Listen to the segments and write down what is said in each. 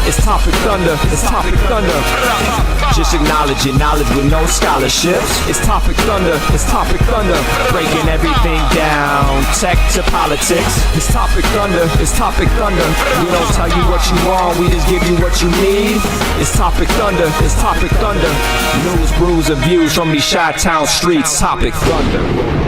It's Topic Thunder, it's Topic Thunder. Just acknowledge it, knowledge with no scholarships. It's Topic Thunder, it's Topic Thunder. Breaking everything down, tech to politics. It's Topic Thunder, it's Topic Thunder. We don't tell you what you want, we just give you what you need. It's Topic Thunder, it's Topic Thunder. News, brews, and views from these Chi-Town streets. Topic Thunder.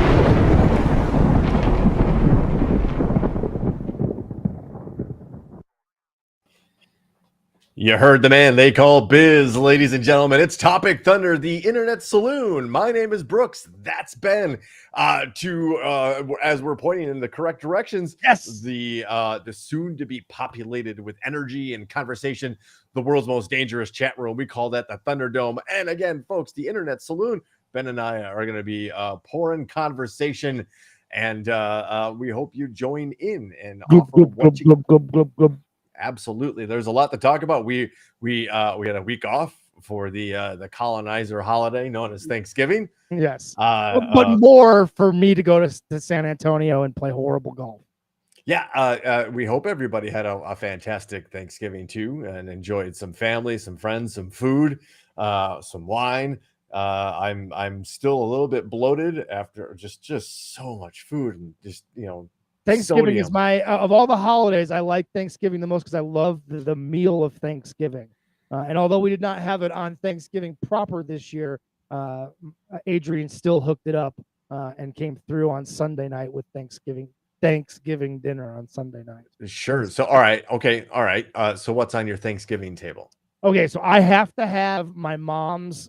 You heard the man they call Biz, ladies and gentlemen. It's Topic Thunder, the Internet Saloon. My name is Brooks. That's Ben. As we're pointing in the correct directions, yes, the soon-to-be populated with energy and conversation, the world's most dangerous chat room. We call that the Thunderdome. And again, folks, the Internet Saloon. Ben and I are going to be pouring conversation, and we hope you join in and offer what you. Absolutely. There's a lot to talk about. We had a week off for the colonizer holiday known as Thanksgiving. Yes. But more for me to go to San Antonio and play horrible golf. Yeah. We hope everybody had a fantastic Thanksgiving too and enjoyed some family, some friends, some food, some wine. I'm still a little bit bloated after just so much food and just, Thanksgiving sodium. is my of all the holidays. I like Thanksgiving the most because I love the meal of Thanksgiving. And although we did not have it on Thanksgiving proper this year, Adrian still hooked it up and came through on Sunday night with Thanksgiving dinner on Sunday night. Sure. So all right. Okay. All right. So what's on your Thanksgiving table? Okay. So I have to have my mom's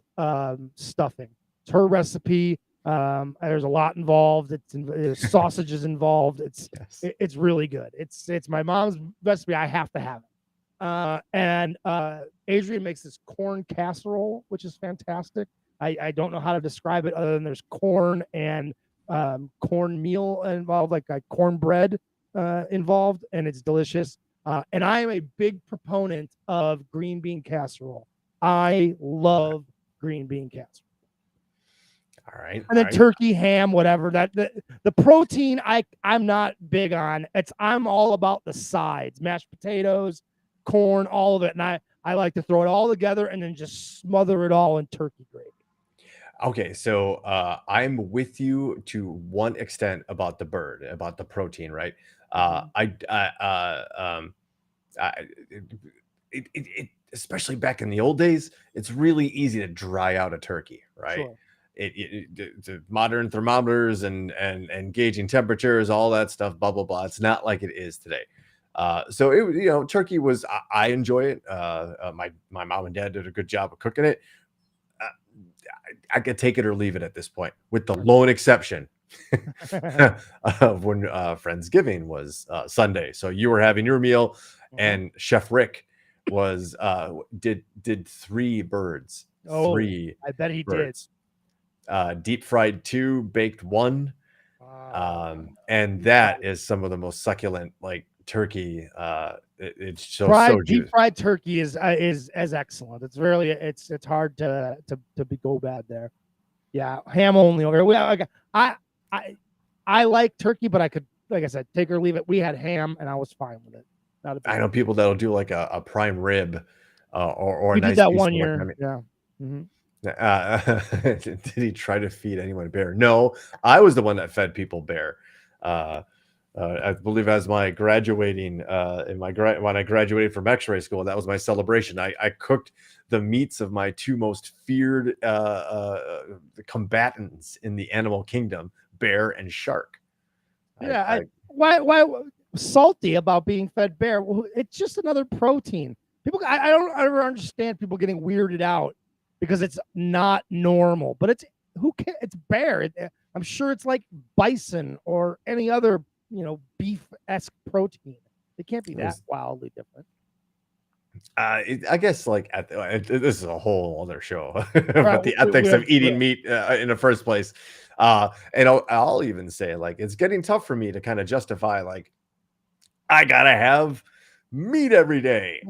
stuffing. It's her recipe. There's a lot involved. There's sausages involved. It's really good. It's my mom's recipe. I have to have it. And Adrian makes this corn casserole, which is fantastic. I don't know how to describe it other than there's corn and cornmeal involved, like cornbread involved, and it's delicious. And I am a big proponent of green bean casserole. I love green bean casserole. All right. And then turkey, ham, whatever. The protein I'm not big on. I'm all about the sides, mashed potatoes, corn, all of it. And I like to throw it all together and then just smother it all in turkey gravy. Okay, so I'm with you to one extent about the bird, about the protein, right? Especially back in the old days, it's really easy to dry out a turkey, right? Sure. The modern thermometers and gauging temperatures, all that stuff, blah blah blah. It's not like it is today. So turkey was. I enjoy it. My mom and dad did a good job of cooking it. I could take it or leave it at this point, with the lone exception of when Friendsgiving was Sunday. So you were having your meal, and Chef Rick was did 3 birds. Oh, 3. I bet he birds. Deep fried 2, baked 1. And that is some of the most succulent turkey. It's so deep fried turkey is excellent. It's really it's hard to go bad there. Yeah, ham only. I like turkey, but I could, like I said, take or leave it. We had ham, and I was fine with it. I know people that'll do like a prime rib, or we a nice did that piece one of year. Yeah. Mm-hmm. Did he try to feed anyone bear? No, I was the one that fed people bear. I believe as my graduating when I graduated from X-ray school, that was my celebration. I cooked the meats of my 2 most feared combatants in the animal kingdom, bear and shark. Yeah, why salty about being fed bear? Well, it's just another protein. People, I don't ever understand people getting weirded out because it's not normal. But it's it's bear. I'm sure it's like bison or any other beef-esque protein. It can't be that wildly different. I guess this is a whole other show about the ethics of eating meat in the first place. And I'll even say it's getting tough for me to kind of justify I gotta have meat every day.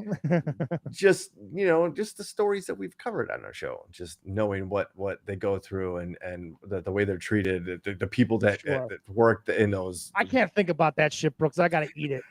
just the stories that we've covered on our show, just knowing what they go through and the way they're treated, the people that work in those. I can't think about that shit, Brooks. I gotta eat it.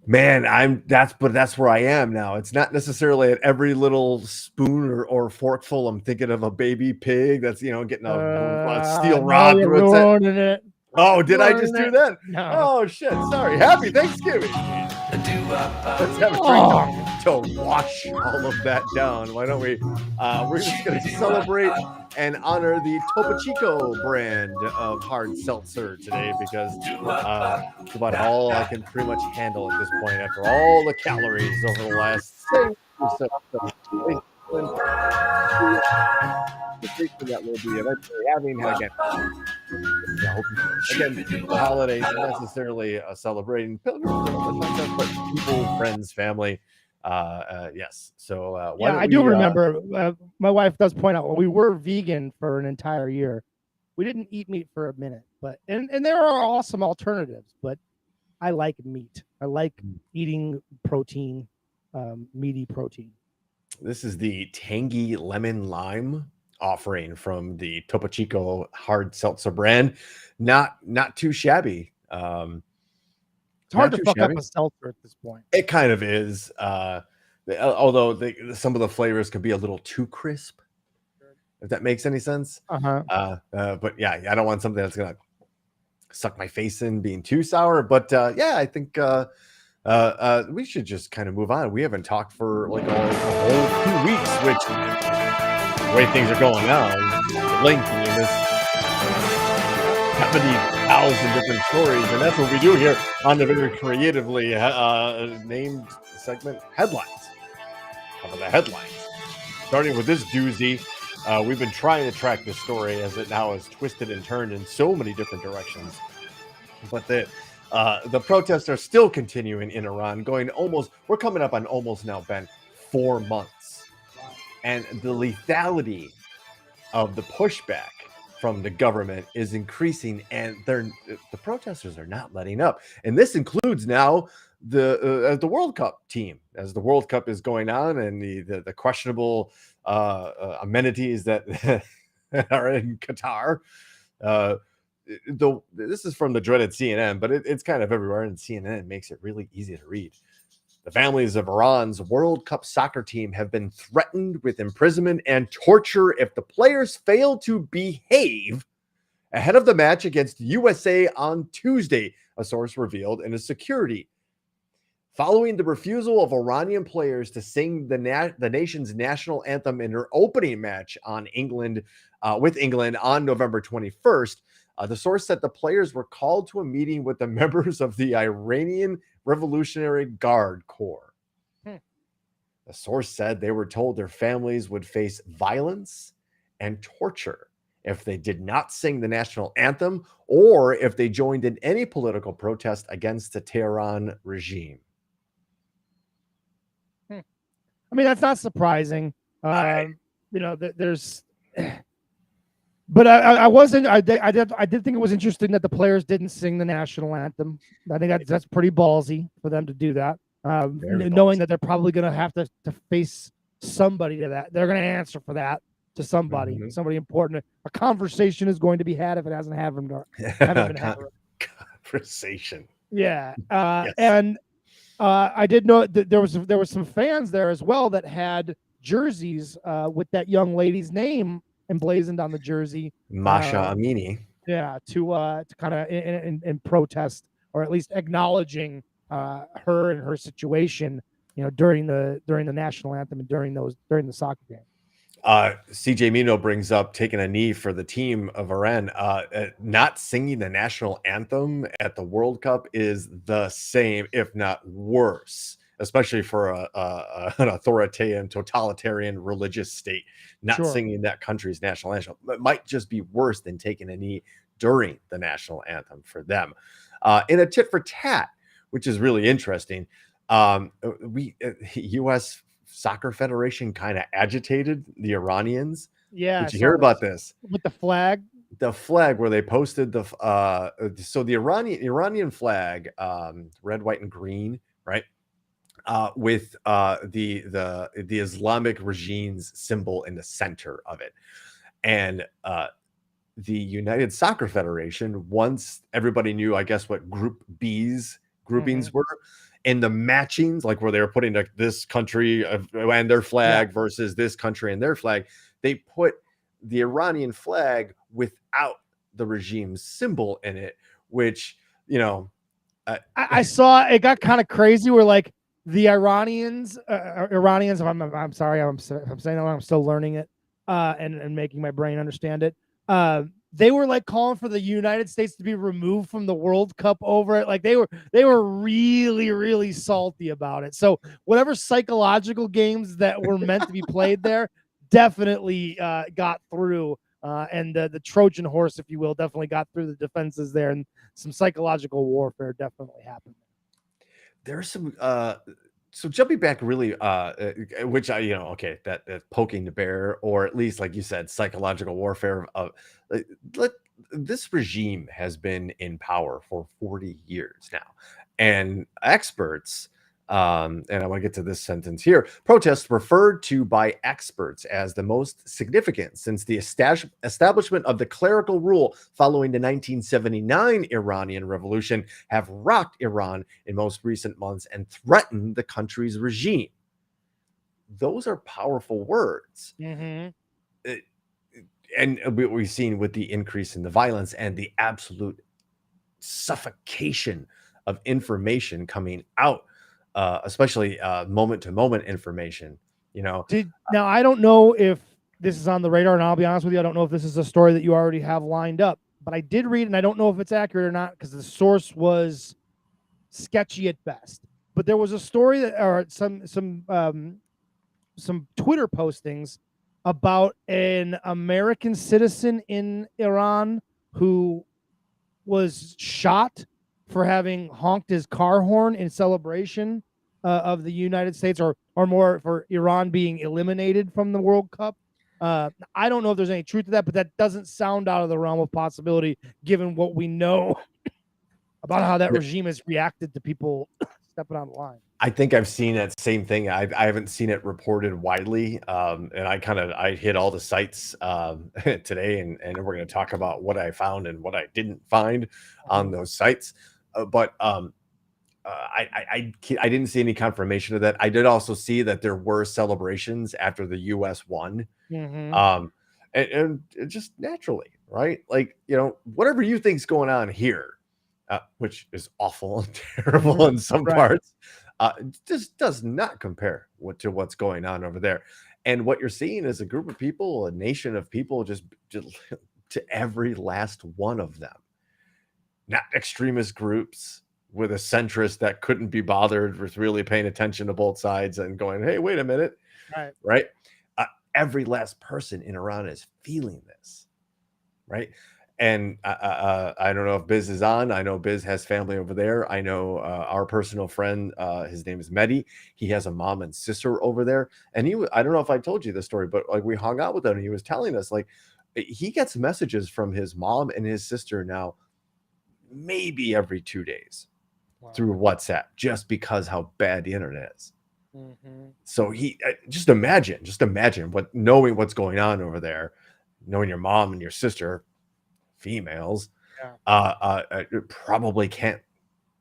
Man, that's where I am now. It's not necessarily at every little spoon or forkful. I'm thinking of a baby pig that's getting a steel No, rod you're through its head. ruining it. Oh, did I just Ruining do it. that? No. Oh shit! Sorry. Happy Thanksgiving. Let's have a drink to wash all of that down. Why don't we? We're just going to celebrate and honor the Topo Chico brand of hard seltzer today because it's about all I can pretty much handle at this point after all the calories over the last 6 or so. That we'll be eventually having again. Again, the holiday not necessarily celebrating pilgrims, but people, friends, family. Yes. So why Yeah, don't I do we, remember. My wife does point out, well, we were vegan for an entire year. We didn't eat meat for a minute, but and there are awesome alternatives. But I like meat. I like eating protein, meaty protein. This is the tangy lemon lime offering from the Topo Chico hard seltzer brand. Not too shabby. It's hard to fuck up a seltzer at this point. It kind of is. Although some of the flavors can be a little too crisp, if that makes any sense. But yeah, I don't want something that's gonna suck my face in being too sour. But yeah, I think we should just kind of move on. We haven't talked for like a whole 2 weeks, which the way things are going now, lengthy in this 70,000 different stories, and that's what we do here on the very creatively named segment Headlines. Cover the headlines. Starting with this doozy, we've been trying to track this story as it now has twisted and turned in so many different directions. But the protests are still continuing in Iran, we're coming up on almost now, Ben, 4 months. And the lethality of the pushback from the government is increasing, and the protesters are not letting up. And this includes now the World Cup team, as the World Cup is going on, and the questionable amenities that are in Qatar. This is from the dreaded CNN, but it's kind of everywhere, and CNN makes it really easy to read. The families of Iran's World Cup soccer team have been threatened with imprisonment and torture if the players fail to behave ahead of the match against USA on Tuesday, a source revealed in a security. Following the refusal of Iranian players to sing the nation's national anthem in their opening match on with England on November 21st, the source said the players were called to a meeting with the members of the Iranian Revolutionary Guard Corps. The source said they were told their families would face violence and torture if they did not sing the national anthem or if they joined in any political protest against the Tehran regime. I mean, that's not surprising. There's... But I wasn't. I did think it was interesting that the players didn't sing the national anthem. I think that's pretty ballsy for them to do that, knowing that they're probably going to have to face somebody to that. They're going to answer for that to somebody, somebody important. A conversation is going to be had if it hasn't been had. Conversation. Yeah, yes. And I did know that there was some fans there as well that had jerseys with that young lady's name emblazoned on the jersey, Masha Amini. Yeah, to kind of in protest, or at least acknowledging her and her situation, during the national anthem and during the soccer game. CJ Mino brings up taking a knee for the team of Iran. Not singing the national anthem at the World Cup is the same, if not worse, especially for an authoritarian, totalitarian religious state. Not singing that country's national anthem. It might just be worse than taking a knee during the national anthem for them. In a tit for tat, which is really interesting, U.S. Soccer Federation kind of agitated the Iranians. Yeah, did you hear about this? With the flag? The flag where they posted the Iranian flag, red, white, and green, right? With the Islamic regime's symbol in the center of it. And the United Soccer Federation, once everybody knew, I guess, what Group B's groupings were, and the matchings, like where they were putting like this country and their flag versus this country and their flag, they put the Iranian flag without the regime's symbol in it, which, you know, I saw it got kind of crazy where like the Iranians, I'm sorry, I'm saying that I'm still learning it and making my brain understand it. They were like calling for the United States to be removed from the World Cup over it. Like they were really, really salty about it. So whatever psychological games that were meant to be played there definitely got through. And the Trojan horse, if you will, definitely got through the defenses there, and some psychological warfare definitely happened. There's some so jumping back really which I, you know, okay, that poking the bear, or at least like you said, psychological warfare of this regime has been in power for 40 years now, and experts and I want to get to this sentence here. Protests referred to by experts as the most significant since the establishment of the clerical rule following the 1979 Iranian Revolution have rocked Iran in most recent months and threatened the country's regime. Those are powerful words. And we've seen with the increase in the violence and the absolute suffocation of information coming out, especially moment-to-moment information, you know. Now, I don't know if this is on the radar, and I'll be honest with you, I don't know if this is a story that you already have lined up, but I did read, and I don't know if it's accurate or not because the source was sketchy at best. But there was a story that, or some Twitter postings about an American citizen in Iran who was shot for having honked his car horn in celebration of the United States, or more for Iran being eliminated from the World Cup. I don't know if there's any truth to that, but that doesn't sound out of the realm of possibility given what we know about how that regime has reacted to people stepping on the line. I think I've seen that same thing. I haven't seen it reported widely. And I hit all the sites today, and we're going to talk about what I found and what I didn't find on those sites. But I didn't see any confirmation of that. I did also see that there were celebrations after the U.S. won. And just naturally, right? Like, you know, whatever you think's going on here, which is awful and terrible in some parts, just does not compare to what's going on over there. And what you're seeing is a group of people, a nation of people, just to every last one of them. Not extremist groups with a centrist that couldn't be bothered with really paying attention to both sides and going, hey, wait a minute. Right. Every last person in Iran is feeling this. Right. And I don't know if Biz is on. I know Biz has family over there. I know our personal friend, his name is Mehdi. He has a mom and sister over there. And I don't know if I told you the story, but like we hung out with him and he was telling us like he gets messages from his mom and his sister now maybe every 2 days through WhatsApp, just because how bad the internet is. So he just imagine knowing what's going on over there, knowing your mom and your sister, females, probably can't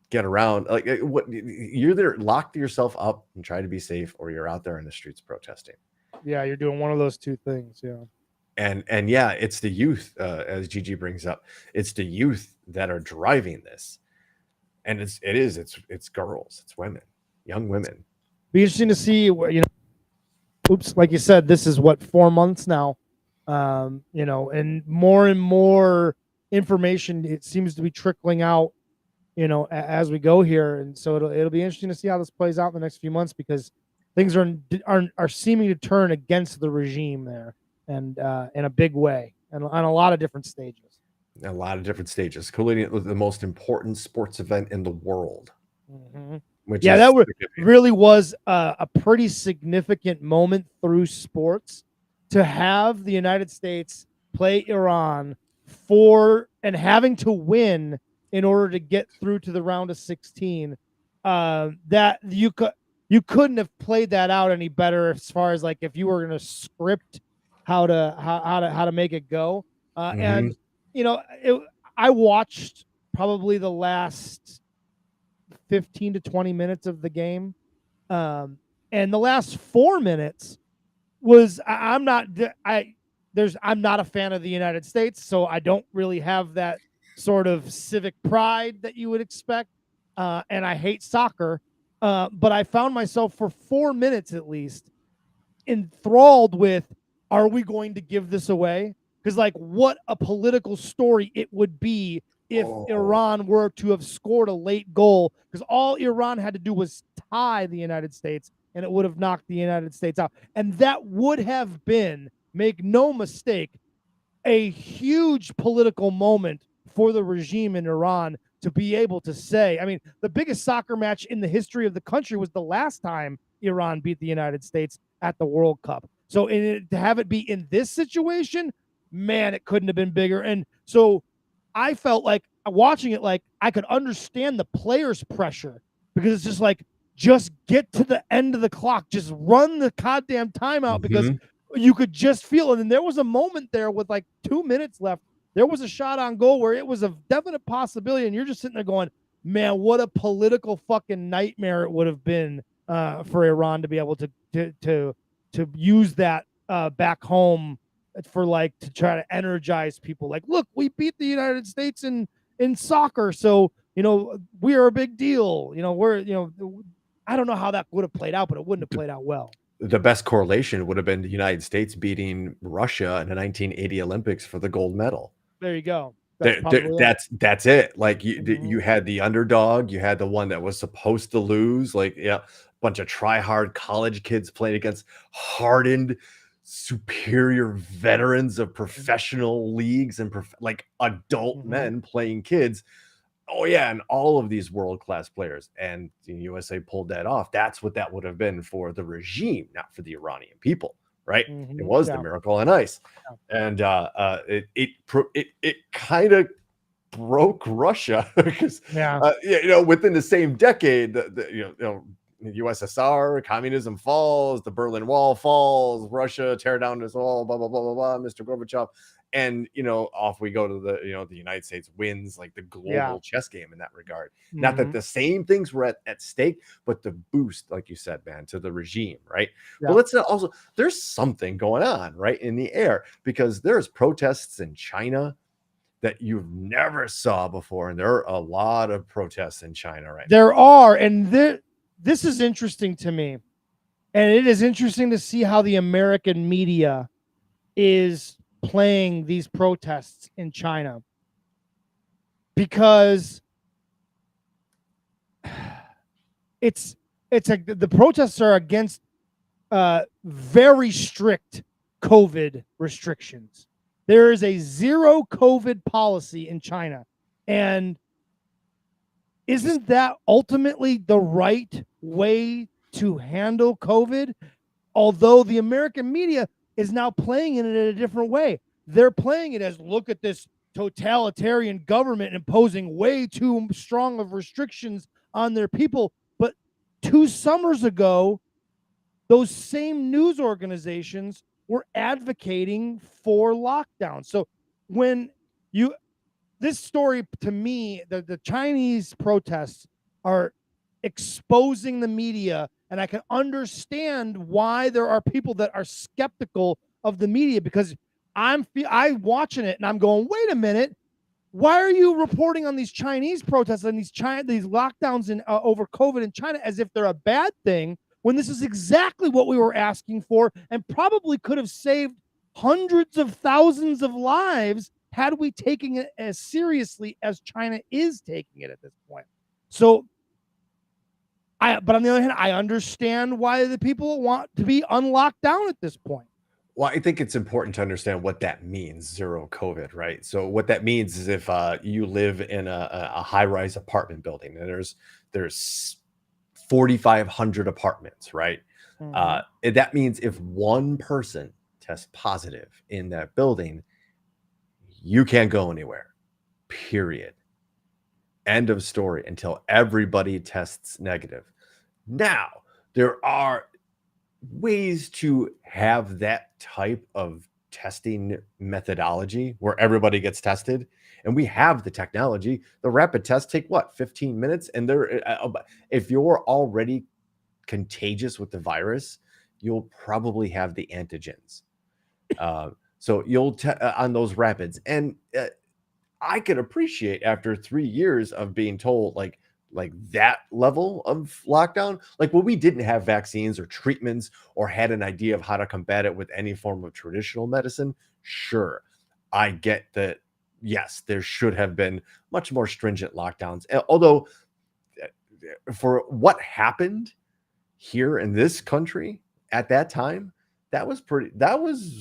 get around. Like what, you're either locked yourself up and try to be safe, or you're out there in the streets protesting. Yeah, you're doing one of those two things. Yeah. And yeah, it's the youth, as Gigi brings up, it's the youth that are driving this. And it's girls, it's women, young women. Be interesting to see what, you know, like you said, this is what, 4 months now, you know, and more information, it seems to be trickling out, you know, as we go here. And so it'll be interesting to see how this plays out in the next few months, because things are seeming to turn against the regime there, and in a big way, and on a lot of different stages. A lot of different stages, colliding with the most important sports event in the world. Which that really was a pretty significant moment through sports, to have the United States play Iran and having to win in order to get through to the round of 16. That you couldn't have played that out any better, as far as like if you were going to script how to make it go. And you know, I watched probably the last 15 to 20 minutes of the game. And the last 4 minutes was I'm not a fan of the United States, so I don't really have that sort of civic pride that you would expect. And I hate soccer. But I found myself for 4 minutes at least enthralled with, are we going to give this away? Because like what a political story it would be if Iran were to have scored a late goal, because all Iran had to do was tie the United States and it would have knocked the United States out. And that would have been, make no mistake, a huge political moment for the regime in Iran to be able to say, I mean, the biggest soccer match in the history of the country was the last time Iran beat the United States at the World Cup. So to have it be in this situation, man, it couldn't have been bigger. And so I felt like watching it, like I could understand the players' pressure, because it's just like, just get to the end of the clock, just run the goddamn timeout, because you could just feel it. And there was a moment there with like 2 minutes left. There was a shot on goal where it was a definite possibility, and you're just sitting there going, man, what a political fucking nightmare it would have been for Iran to be able to use that back home for like to try to energize people. Like, look, we beat the United States in soccer, so we are a big deal. I don't know how that would have played out, but it wouldn't have played out well. The best correlation would have been the United States beating Russia in the 1980 Olympics for the gold medal. There you go. That's it. Like you had the underdog, you had the one that was supposed to lose. Like, yeah, bunch of try-hard college kids playing against hardened, superior veterans of professional leagues and like adult men playing kids. Oh yeah, and all of these world-class players, and the USA pulled that off. That's what that would have been for the regime, not for the Iranian people, right? It was the miracle on ice, and it kind of broke Russia because within the same decade, the USSR, communism falls, the Berlin Wall falls, Russia tear down this wall, blah blah blah blah blah, Mr. Gorbachev. And off we go to the United States wins like the global chess game in that regard. Not that the same things were at stake, but the boost, like you said, man, to the regime, right? But let's also, there's something going on right in the air, because there's protests in China that you've never saw before, and there are a lot of protests in China right now. There are, and this is interesting to me, and it is interesting to see how the American media is playing these protests in China, because it's like the protests are against very strict COVID restrictions. There is a zero COVID policy in China, and isn't that ultimately the right way to handle COVID? Although the American media is now playing it in a different way. They're playing it as, look at this totalitarian government imposing way too strong of restrictions on their people. But 2 summers ago, those same news organizations were advocating for lockdown. So when this story, to me, the Chinese protests are exposing the media, and I can understand why there are people that are skeptical of the media, because I'm watching it and I'm going, wait a minute, why are you reporting on these Chinese protests and these lockdowns in over COVID in China as if they're a bad thing, when this is exactly what we were asking for and probably could have saved hundreds of thousands of lives had we taken it as seriously as China is taking it at this point. So but on the other hand, I understand why the people want to be unlocked down at this point. Well, I think it's important to understand what that means, zero COVID, right? So what that means is if you live in a high-rise apartment building and there's 4,500 apartments, right? That means if one person tests positive in that building, you can't go anywhere, period. End of story, until everybody tests negative. Now, there are ways to have that type of testing methodology where everybody gets tested and we have the technology. The rapid tests take what, 15 minutes, and they're if you're already contagious with the virus, you'll probably have the antigens. So you'll on those rapids, and I could appreciate after 3 years of being told like that level of lockdown, like when we didn't have vaccines or treatments or had an idea of how to combat it with any form of traditional medicine. Sure, I get that. Yes, there should have been much more stringent lockdowns. Although for what happened here in this country at that time, that was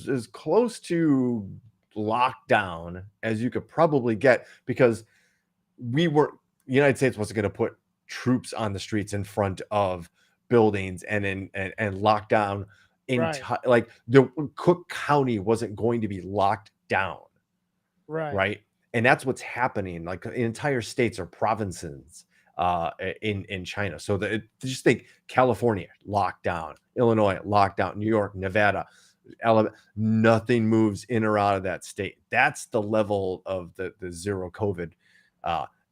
as close to lockdown as you could probably get, because the United States wasn't going to put troops on the streets in front of buildings and lock down like the Cook County wasn't going to be locked down. Right. And that's what's happening. Like entire states or provinces in China. So just think California locked down, Illinois locked down, New York, Nevada, Alabama, nothing moves in or out of that state. That's the level of the zero COVID.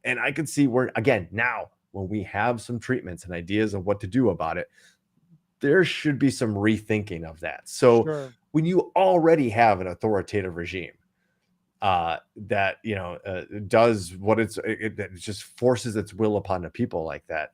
And I can see where, again, now when we have some treatments and ideas of what to do about it, there should be some rethinking of that. So when you already have an authoritative regime that does what it just forces its will upon the people like that,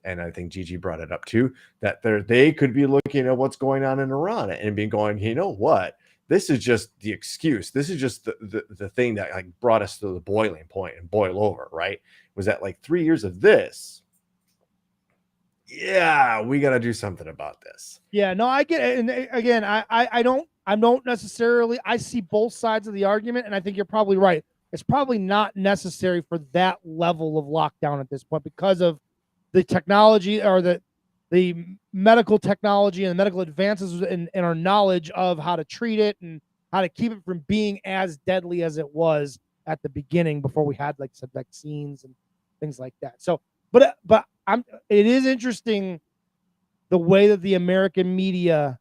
and I think Gigi brought it up too, that they could be looking at what's going on in Iran and being going, you know what, this is just the excuse, this is just the thing that like brought us to the boiling point and boil over, right? Was that like 3 years of this? Yeah, we got to do something about this. Yeah, no, I get it. And again, I don't necessarily, I see both sides of the argument, and I think you're probably right. It's probably not necessary for that level of lockdown at this point because of the technology or the medical technology and the medical advances in our knowledge of how to treat it and how to keep it from being as deadly as it was at the beginning before we had like some vaccines and things like that. So, but it is interesting the way that the American media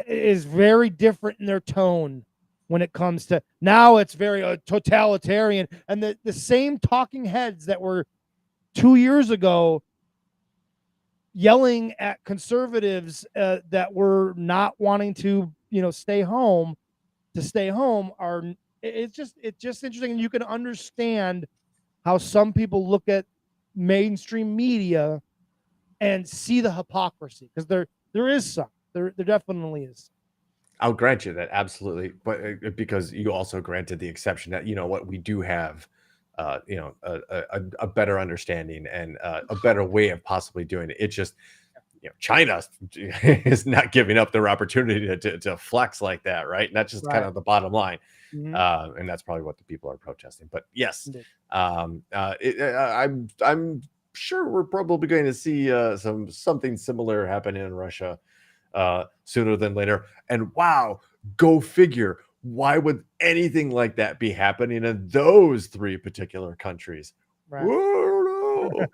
is very different in their tone when it comes to, now it's very totalitarian, and the same talking heads that were 2 years ago yelling at conservatives that were not wanting to stay home are, it's just interesting. And you can understand how some people look at mainstream media and see the hypocrisy, because there is some. There definitely is. I'll grant you that, absolutely, but because you also granted the exception that we do have, a better understanding and a better way of possibly doing it. It's just, China is not giving up their opportunity to flex like that, right? And that's just kind of the bottom line. Mm-hmm. And that's probably what the people are protesting. But yes, I'm sure we're probably going to see something similar happen in Russia sooner than later. And wow, go figure. Why would anything like that be happening in those three particular countries? Right. Whoa, no.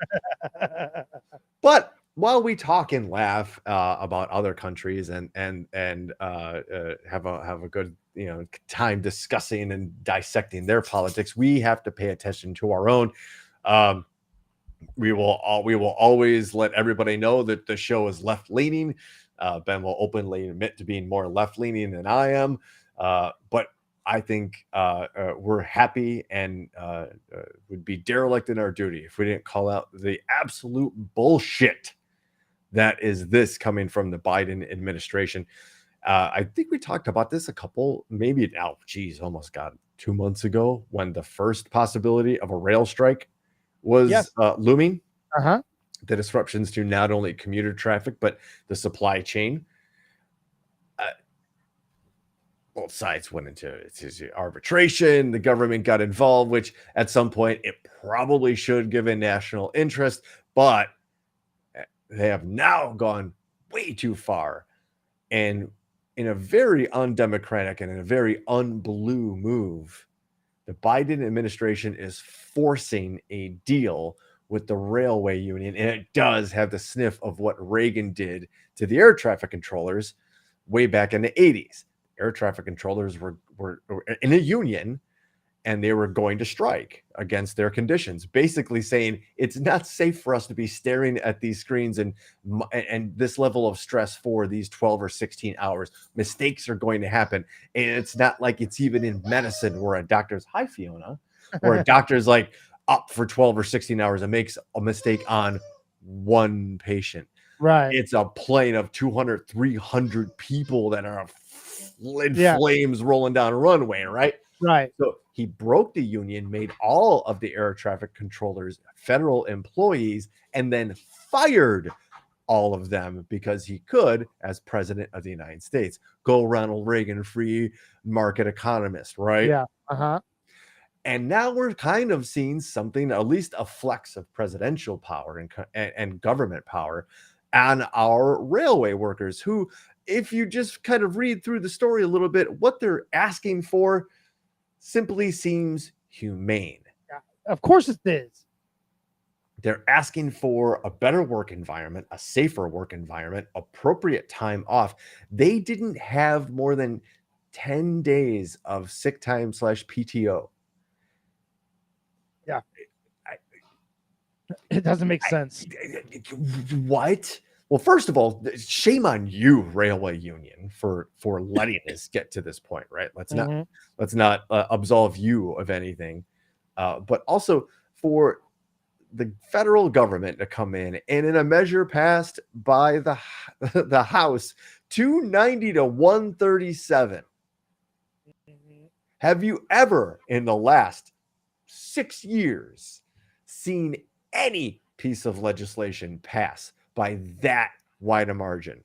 But while we talk and laugh about other countries and have a good time discussing and dissecting their politics, we have to pay attention to our own. We will always let everybody know that the show is left leaning. Ben will openly admit to being more left leaning than I am. But I think we're happy and would be derelict in our duty if we didn't call out the absolute bullshit that is this coming from the Biden administration. I think we talked about this almost 2 months ago, when the first possibility of a rail strike was looming. The disruptions to not only commuter traffic, but the supply chain. Both sides went into arbitration. The government got involved, which at some point it probably should give a national interest, but they have now gone way too far. And in a very undemocratic and in a very unblue move, the Biden administration is forcing a deal with the railway union. And it does have the sniff of what Reagan did to the air traffic controllers way back in the 80s. Air traffic controllers were in a union and they were going to strike against their conditions, basically saying it's not safe for us to be staring at these screens and this level of stress for these 12 or 16 hours. Mistakes are going to happen. And it's not like it's even in medicine where a doctor's, hi, Fiona, where a doctor's like up for 12 or 16 hours and makes a mistake on one patient. Right. It's a plane of 200, 300 people that are in flames rolling down a runway, right? Right. So he broke the union, made all of the air traffic controllers federal employees, and then fired all of them because he could, as president of the United States. Go Ronald Reagan, free market economist, right? Yeah. Uh-huh. And now we're kind of seeing something, at least a flex of presidential power and government power on our railway workers, who, if you just kind of read through the story a little bit, what they're asking for simply seems humane. Of course it is. They're asking for a better work environment, a safer work environment, appropriate time off. They didn't have more than 10 days of sick time / PTO. Yeah. It doesn't make sense. What? Well, first of all, shame on you, railway union, for letting this get to this point, right? Let's not absolve you of anything, but also for the federal government to come in and, in a measure passed by the House, 290 to 137. Have you ever, in the last 6 years, seen any piece of legislation pass by that wide a margin?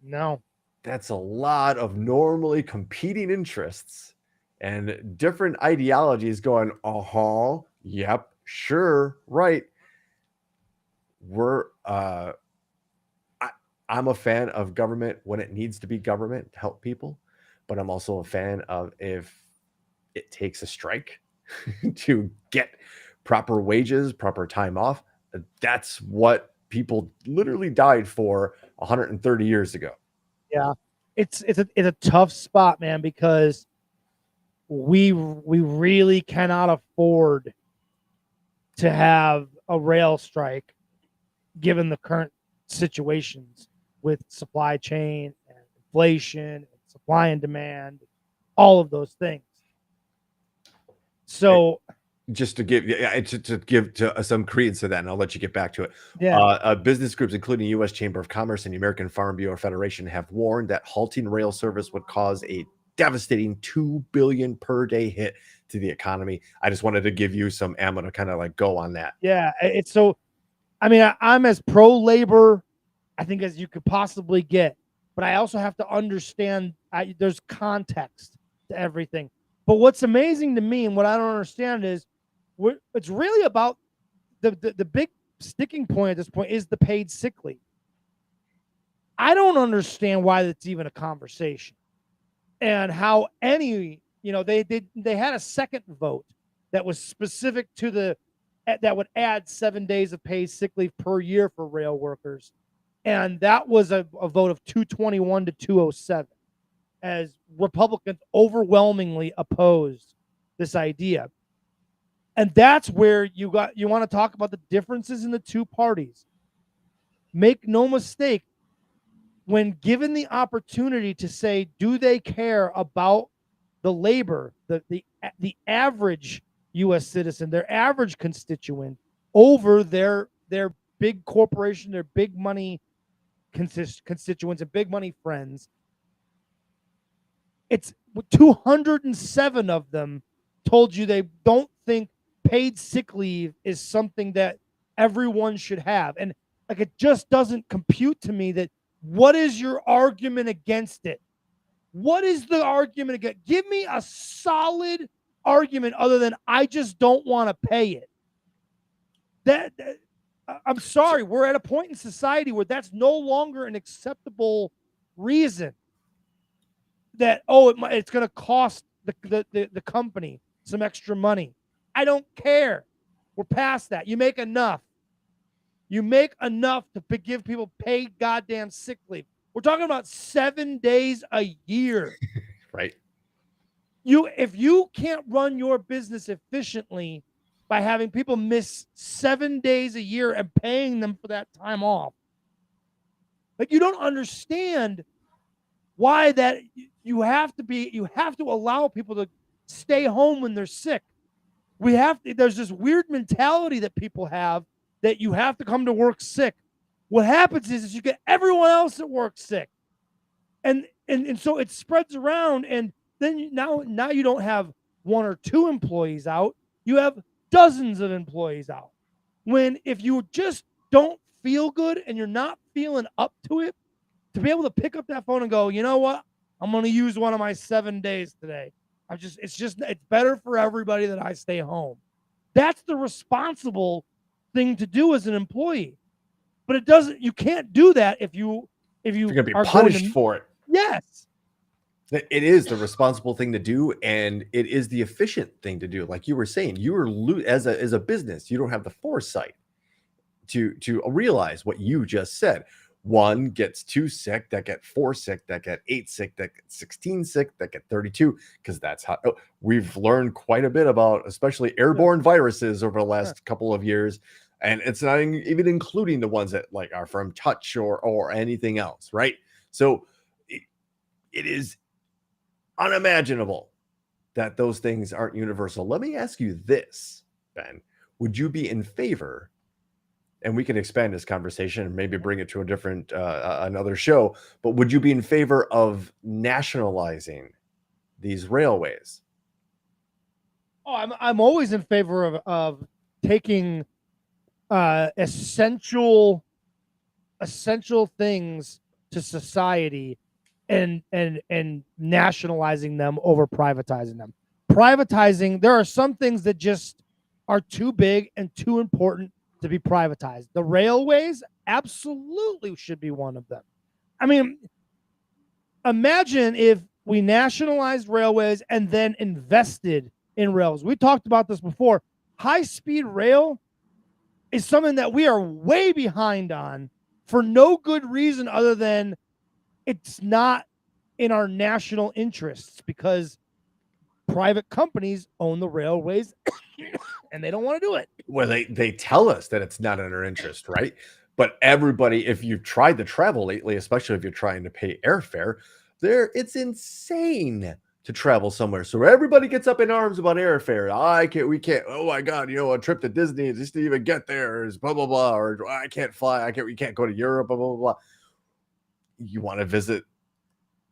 No. That's a lot of normally competing interests and different ideologies going, yep, sure, right. I'm a fan of government when it needs to be government to help people, but I'm also a fan of if it takes a strike to get proper wages, proper time off. That's what people literally died for 130 years ago. Yeah, it's a tough spot, man, because we really cannot afford to have a rail strike given the current situations with supply chain and inflation and supply and demand, all of those things. So just to give some credence to that, and I'll let you get back to it. Yeah. Business groups, including the U.S. Chamber of Commerce and the American Farm Bureau Federation, have warned that halting rail service would cause a devastating $2 billion per day hit to the economy. I just wanted to give you some ammo to kind of like go on that. Yeah, it's so. I mean, I'm as pro labor, I think, as you could possibly get, but I also have to understand there's context to everything. But what's amazing to me and what I don't understand is it's really about the big sticking point at this point is the paid sick leave. I don't understand why that's even a conversation, and how they had a second vote that was specific to that would add 7 days of paid sick leave per year for rail workers, and that was a vote of 221 to 207, as Republicans overwhelmingly opposed this idea. And that's where you want to talk about the differences in the two parties. Make no mistake, when given the opportunity to say, do they care about the labor, the average U.S. citizen, their average constituent, over their big corporation, their big money constituents and big money friends, it's 207 of them told you they don't think paid sick leave is something that everyone should have. And like, it just doesn't compute to me that what is your argument against it? What is the argument against? Give me a solid argument other than I just don't want to pay it. That I'm sorry, we're at a point in society where that's no longer an acceptable reason. That it's going to cost the company some extra money. I don't care. We're past that. You make enough. You make enough to give people paid goddamn sick leave. We're talking about 7 days a year. Right. if you can't run your business efficiently by having people miss 7 days a year and paying them for that time off, like, you don't understand why that you have to allow people to stay home when they're sick. There's this weird mentality that people have that you have to come to work sick. What happens is you get everyone else at work sick. And so it spreads around, and then now you don't have 1 or 2 employees out, you have dozens of employees out. When if you just don't feel good and you're not feeling up to it, to be able to pick up that phone and go, you know what, I'm going to use one of my 7 days today. It's better for everybody that I stay home. That's the responsible thing to do as an employee. But you can't do that if you're going to be punished for it. Yes. It is the responsible thing to do, and it is the efficient thing to do. Like you were saying, as a business, you don't have the foresight to realize what you just said. 1 gets 2 sick, that get 4 sick, that get 8 sick, that get 16 sick, that get 32, because that's how we've learned quite a bit about, especially airborne viruses over the last couple of years. And it's not even including the ones that like are from touch or anything else, right? So it is unimaginable that those things aren't universal. Let me ask you this, Ben. Would you be in favor, and we can expand this conversation and maybe bring it to a different another show, but would you be in favor of nationalizing these railways? Oh, I'm always in favor of taking essential things to society and nationalizing them over privatizing them. There are some things that just are too big and too important to be privatized. The railways absolutely should be one of them. I mean, imagine if we nationalized railways and then invested in rails. We talked about this before. High-speed rail is something that we are way behind on for no good reason other than it's not in our national interests because private companies own the railways and they don't want to do it. Well, they tell us that it's not in our interest, right? But everybody, if you've tried to travel lately, especially if you're trying to pay airfare, it's insane to travel somewhere. So everybody gets up in arms about airfare. We can't. Oh my God, a trip to Disney just to even get there is blah blah blah. Or I can't fly. We can't go to Europe. Blah blah blah. You want to visit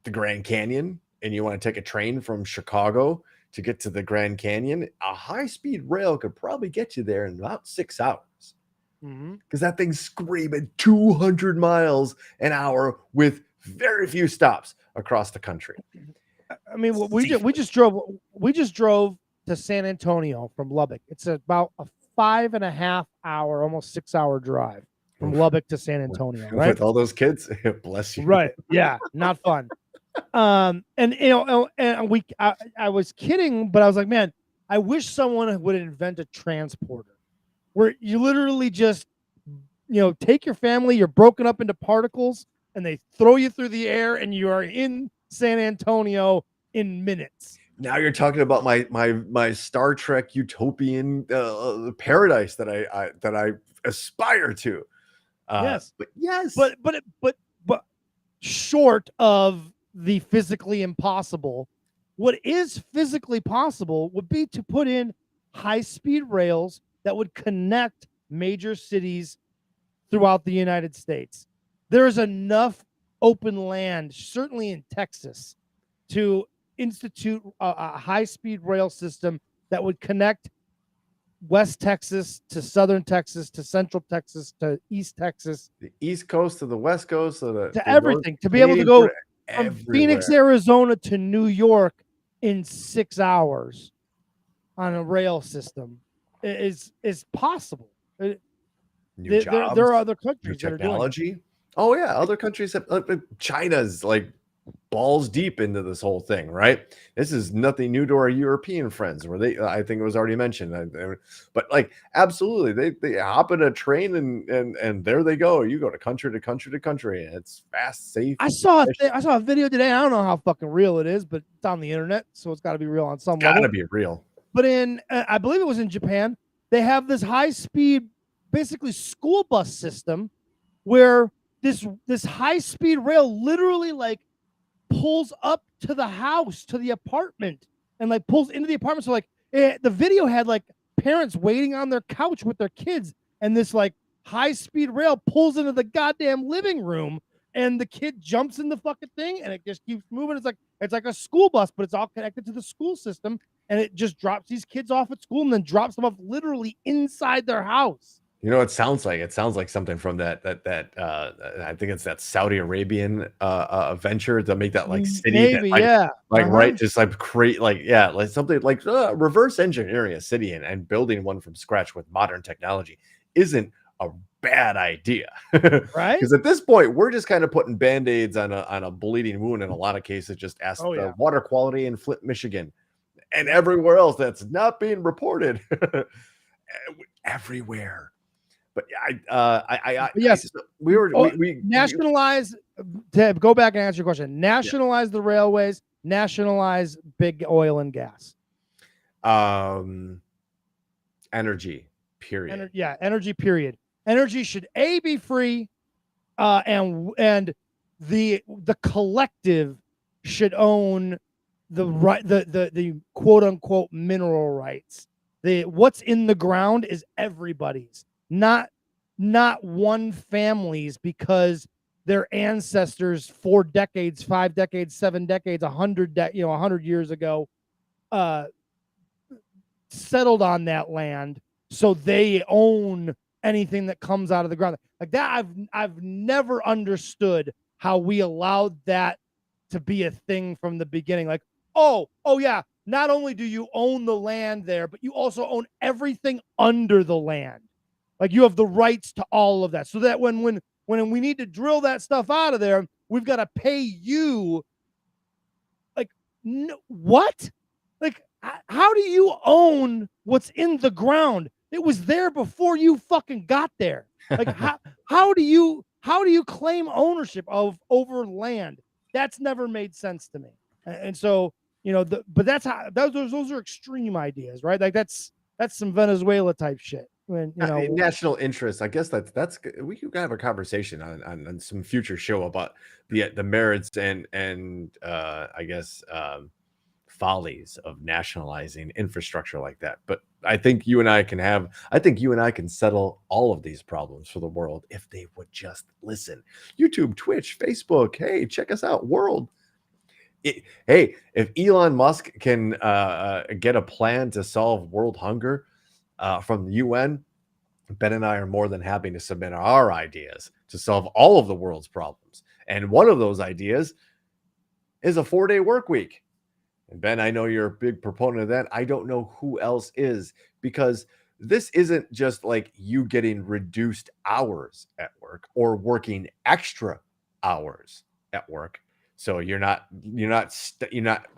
the Grand Canyon and you want to take a train from Chicago to get to the Grand Canyon, a high-speed rail could probably get you there in about 6 hours. Because that thing's screaming 200 miles an hour with very few stops across the country. I mean, we just drove to San Antonio from Lubbock. It's about a 5.5 hour, almost 6 hour drive from Lubbock to San Antonio, right? With all those kids, bless you. Right? Yeah, not fun. I was kidding, but I was like, man, I wish someone would invent a transporter where you literally just, take your family, you're broken up into particles, and they throw you through the air, and you are in San Antonio in minutes. Now you're talking about my Star Trek utopian paradise that I aspire to. Yes, but short of the physically impossible, what is physically possible would be to put in high-speed rails that would connect major cities throughout the United States. There is enough open land, certainly in Texas, to institute a high-speed rail system that would connect West Texas to Southern Texas to Central Texas to East Texas, the East Coast to the West Coast to everything, to be able to go from Phoenix, Arizona to New York in 6 hours on a rail system is possible. New jobs, there are other countries that are doing it. Technology. Oh yeah, other countries have. China's like balls deep into this whole thing, right? This is nothing new to our European friends, where I think it was already mentioned, but like absolutely, they hop in a train and there they go. You go to country to country to country, and it's fast, safe. I saw a video today. I don't know how fucking real it is, but it's on the internet, so it's got to be real on some level. Gotta be real. But I believe it was in Japan, they have this high speed, basically school bus system, where this high speed rail literally like pulls up to the house, to the apartment, and like pulls into the apartment. So like the video had like parents waiting on their couch with their kids, and this like high speed rail pulls into the goddamn living room, and the kid jumps in the fucking thing, and it just keeps moving. It's like a school bus, but it's all connected to the school system, and it just drops these kids off at school and then drops them off literally inside their house. You know what it sounds like? It sounds like something from that I think it's that Saudi Arabian venture to make that like city, maybe, right, just like create like something like reverse engineering a city and building one from scratch with modern technology isn't a bad idea, right? Because at this point we're just kind of putting band-aids on a bleeding wound in a lot of cases. Just ask the water quality in Flint, Michigan, and everywhere else that's not being reported. Everywhere. But yes, we nationalize. To go back and answer your question, nationalize the railways, nationalize big oil and gas. Energy, period. Energy, period. Energy should be free, and the collective should own the right, the quote unquote mineral rights. What's in the ground is everybody's. Not one family's, because their ancestors 4 decades, 5 decades, 7 decades, 100 years ago settled on that land, so they own anything that comes out of the ground. Like that, I've never understood how we allowed that to be a thing from the beginning. Like, oh yeah, not only do you own the land there, but you also own everything under the land. Like you have the rights to all of that, so that when we need to drill that stuff out of there, we've got to pay you. Like, what? Like, how do you own what's in the ground? It was there before you fucking got there. Like, how do you claim ownership over land? That's never made sense to me. And so, but that's how those are extreme ideas, right? Like that's some Venezuela type shit. When national interest, I guess that's we could have a conversation on some future show about the merits and I guess follies of nationalizing infrastructure like that. But I think you and I can settle all of these problems for the world if they would just listen. YouTube, Twitch, Facebook, hey, check us out, world. Hey, if Elon Musk can get a plan to solve world hunger from the UN, Ben and I are more than happy to submit our ideas to solve all of the world's problems. And one of those ideas is a 4-day work week. And Ben, I know you're a big proponent of that. I don't know who else is, because this isn't just like you getting reduced hours at work or working extra hours at work. So you're not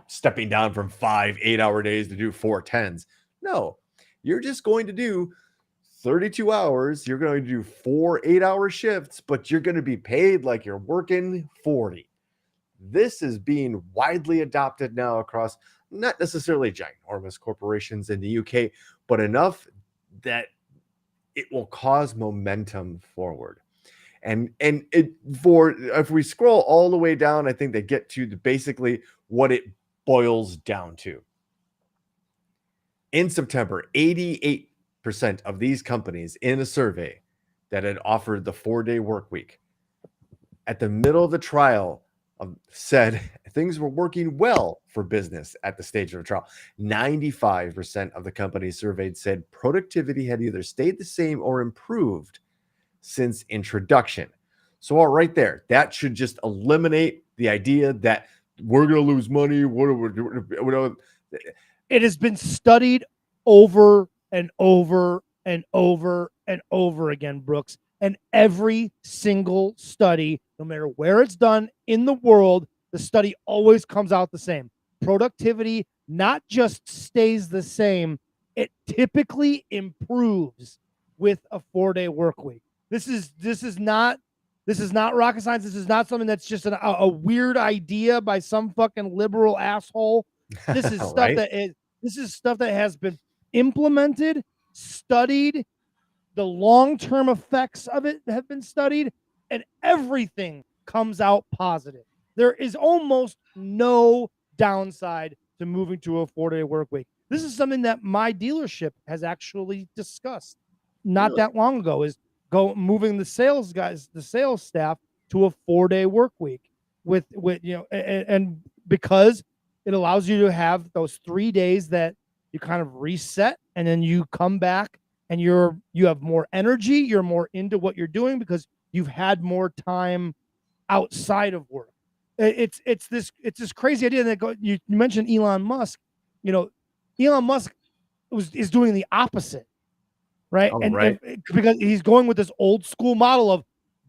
stepping down from 5 8-hour days to do 4 10s. No, you're just going to do 32 hours. You're going to do 4 8-hour shifts, but you're going to be paid like you're working 40. This is being widely adopted now across not necessarily ginormous corporations in the UK, but enough that it will cause momentum forward. And if we scroll all the way down, I think they get to basically what it boils down to. In September, 88% of these companies in a survey that had offered the 4-day work week at the middle of the trial said things were working well for business at the stage of the trial. 95% of the companies surveyed said productivity had either stayed the same or improved since introduction. So all right there, that should just eliminate the idea that we're going to lose money. It has been studied over and over and over and over again, Brooks. And every single study, no matter where it's done in the world, the study always comes out the same. Productivity not just stays the same, it typically improves with a 4-day work week. This is not rocket science. This is not something that's just a weird idea by some fucking liberal asshole. This is stuff this is stuff that has been implemented, studied. The long-term effects of it have been studied, and everything comes out positive. There is almost no downside to moving to a 4-day work week. This is something that my dealership has actually discussed not that long ago, is moving the sales staff to a 4-day work week with and because it allows you to have those 3 days that you kind of reset, and then you come back and you have more energy, you're more into what you're doing because you've had more time outside of work. It's this crazy idea that you mentioned Elon Musk. Elon Musk is doing the opposite, right? And because he's going with this old school model of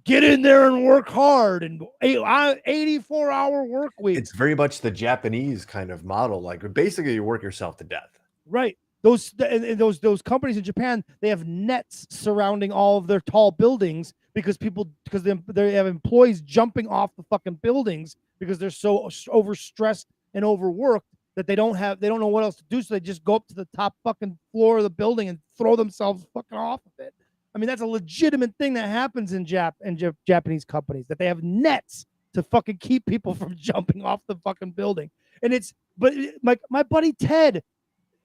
get in there and work hard and 84-hour work week. It's very much the Japanese kind of model. Like basically you work yourself to death. Right. Those companies in Japan, they have nets surrounding all of their tall buildings because they have employees jumping off the fucking buildings because they're so overstressed and overworked that they don't know what else to do, so they just go up to the top fucking floor of the building and throw themselves fucking off of it. I mean, that's a legitimate thing that happens in Japanese companies, that they have nets to fucking keep people from jumping off the fucking building. But my buddy Ted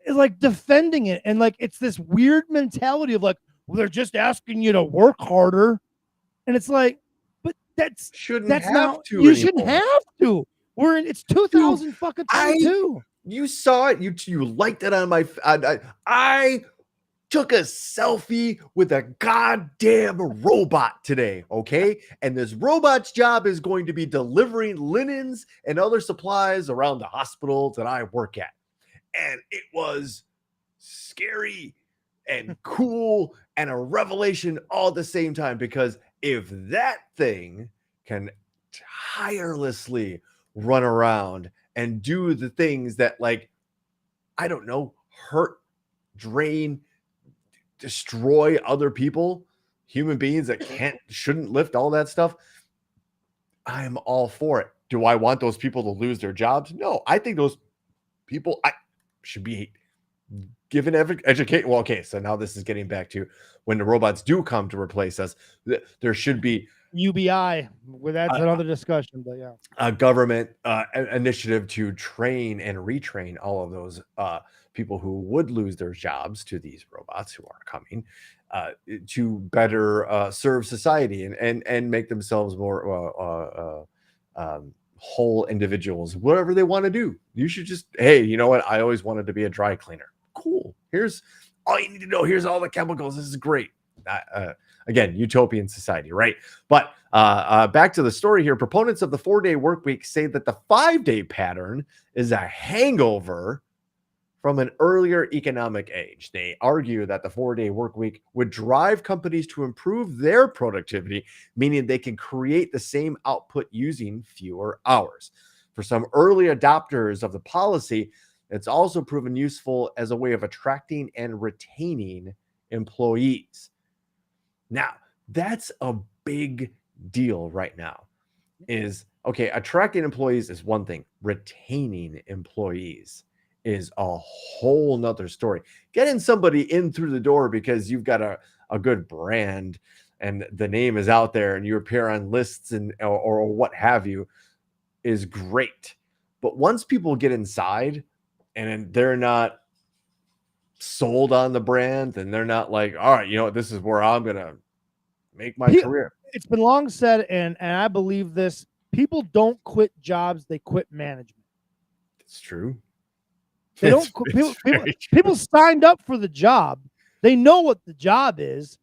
is like defending it, and like it's this weird mentality of like, well, they're just asking you to work harder, and it's like, but you shouldn't have to. It's 2022. You saw it. You liked it on my. I took a selfie with a goddamn robot today, okay? And this robot's job is going to be delivering linens and other supplies around the hospital that I work at. And it was scary and cool and a revelation all at the same time, because if that thing can tirelessly run around and do the things that, like, I don't know, hurt, drain, destroy other people, human beings that shouldn't lift all that stuff, I'm all for it. Do I want those people to lose their jobs? No, I think those people should be given education. Well, okay, so now this is getting back to when the robots do come to replace us, there should be UBI. Well, that's another discussion, but yeah, a government initiative to train and retrain all of those people who would lose their jobs to these robots who are coming to better serve society and make themselves more whole individuals, whatever they want to do. You should just, hey, you know what? I always wanted to be a dry cleaner. Cool. Here's all you need to know. Here's all the chemicals. This is great. Again, utopian society, right? But back to the story here. Proponents of the 4-day work week say that the 5-day pattern is a hangover from an earlier economic age. They argue that the 4-day work week would drive companies to improve their productivity, meaning they can create the same output using fewer hours. For some early adopters of the policy, it's also proven useful as a way of attracting and retaining employees. Now, that's a big deal right now. Attracting employees is one thing. Retaining employees is a whole nother story. Getting somebody in through the door because you've got a good brand and the name is out there and you appear on lists or what have you is great. But once people get inside and they're not sold on the brand and they're not like, all right, you know what, this is where I'm going to make my career. It's been long said, and I believe this, people don't quit jobs, they quit management. It's true. They don't. People signed up for the job. They know what the job is,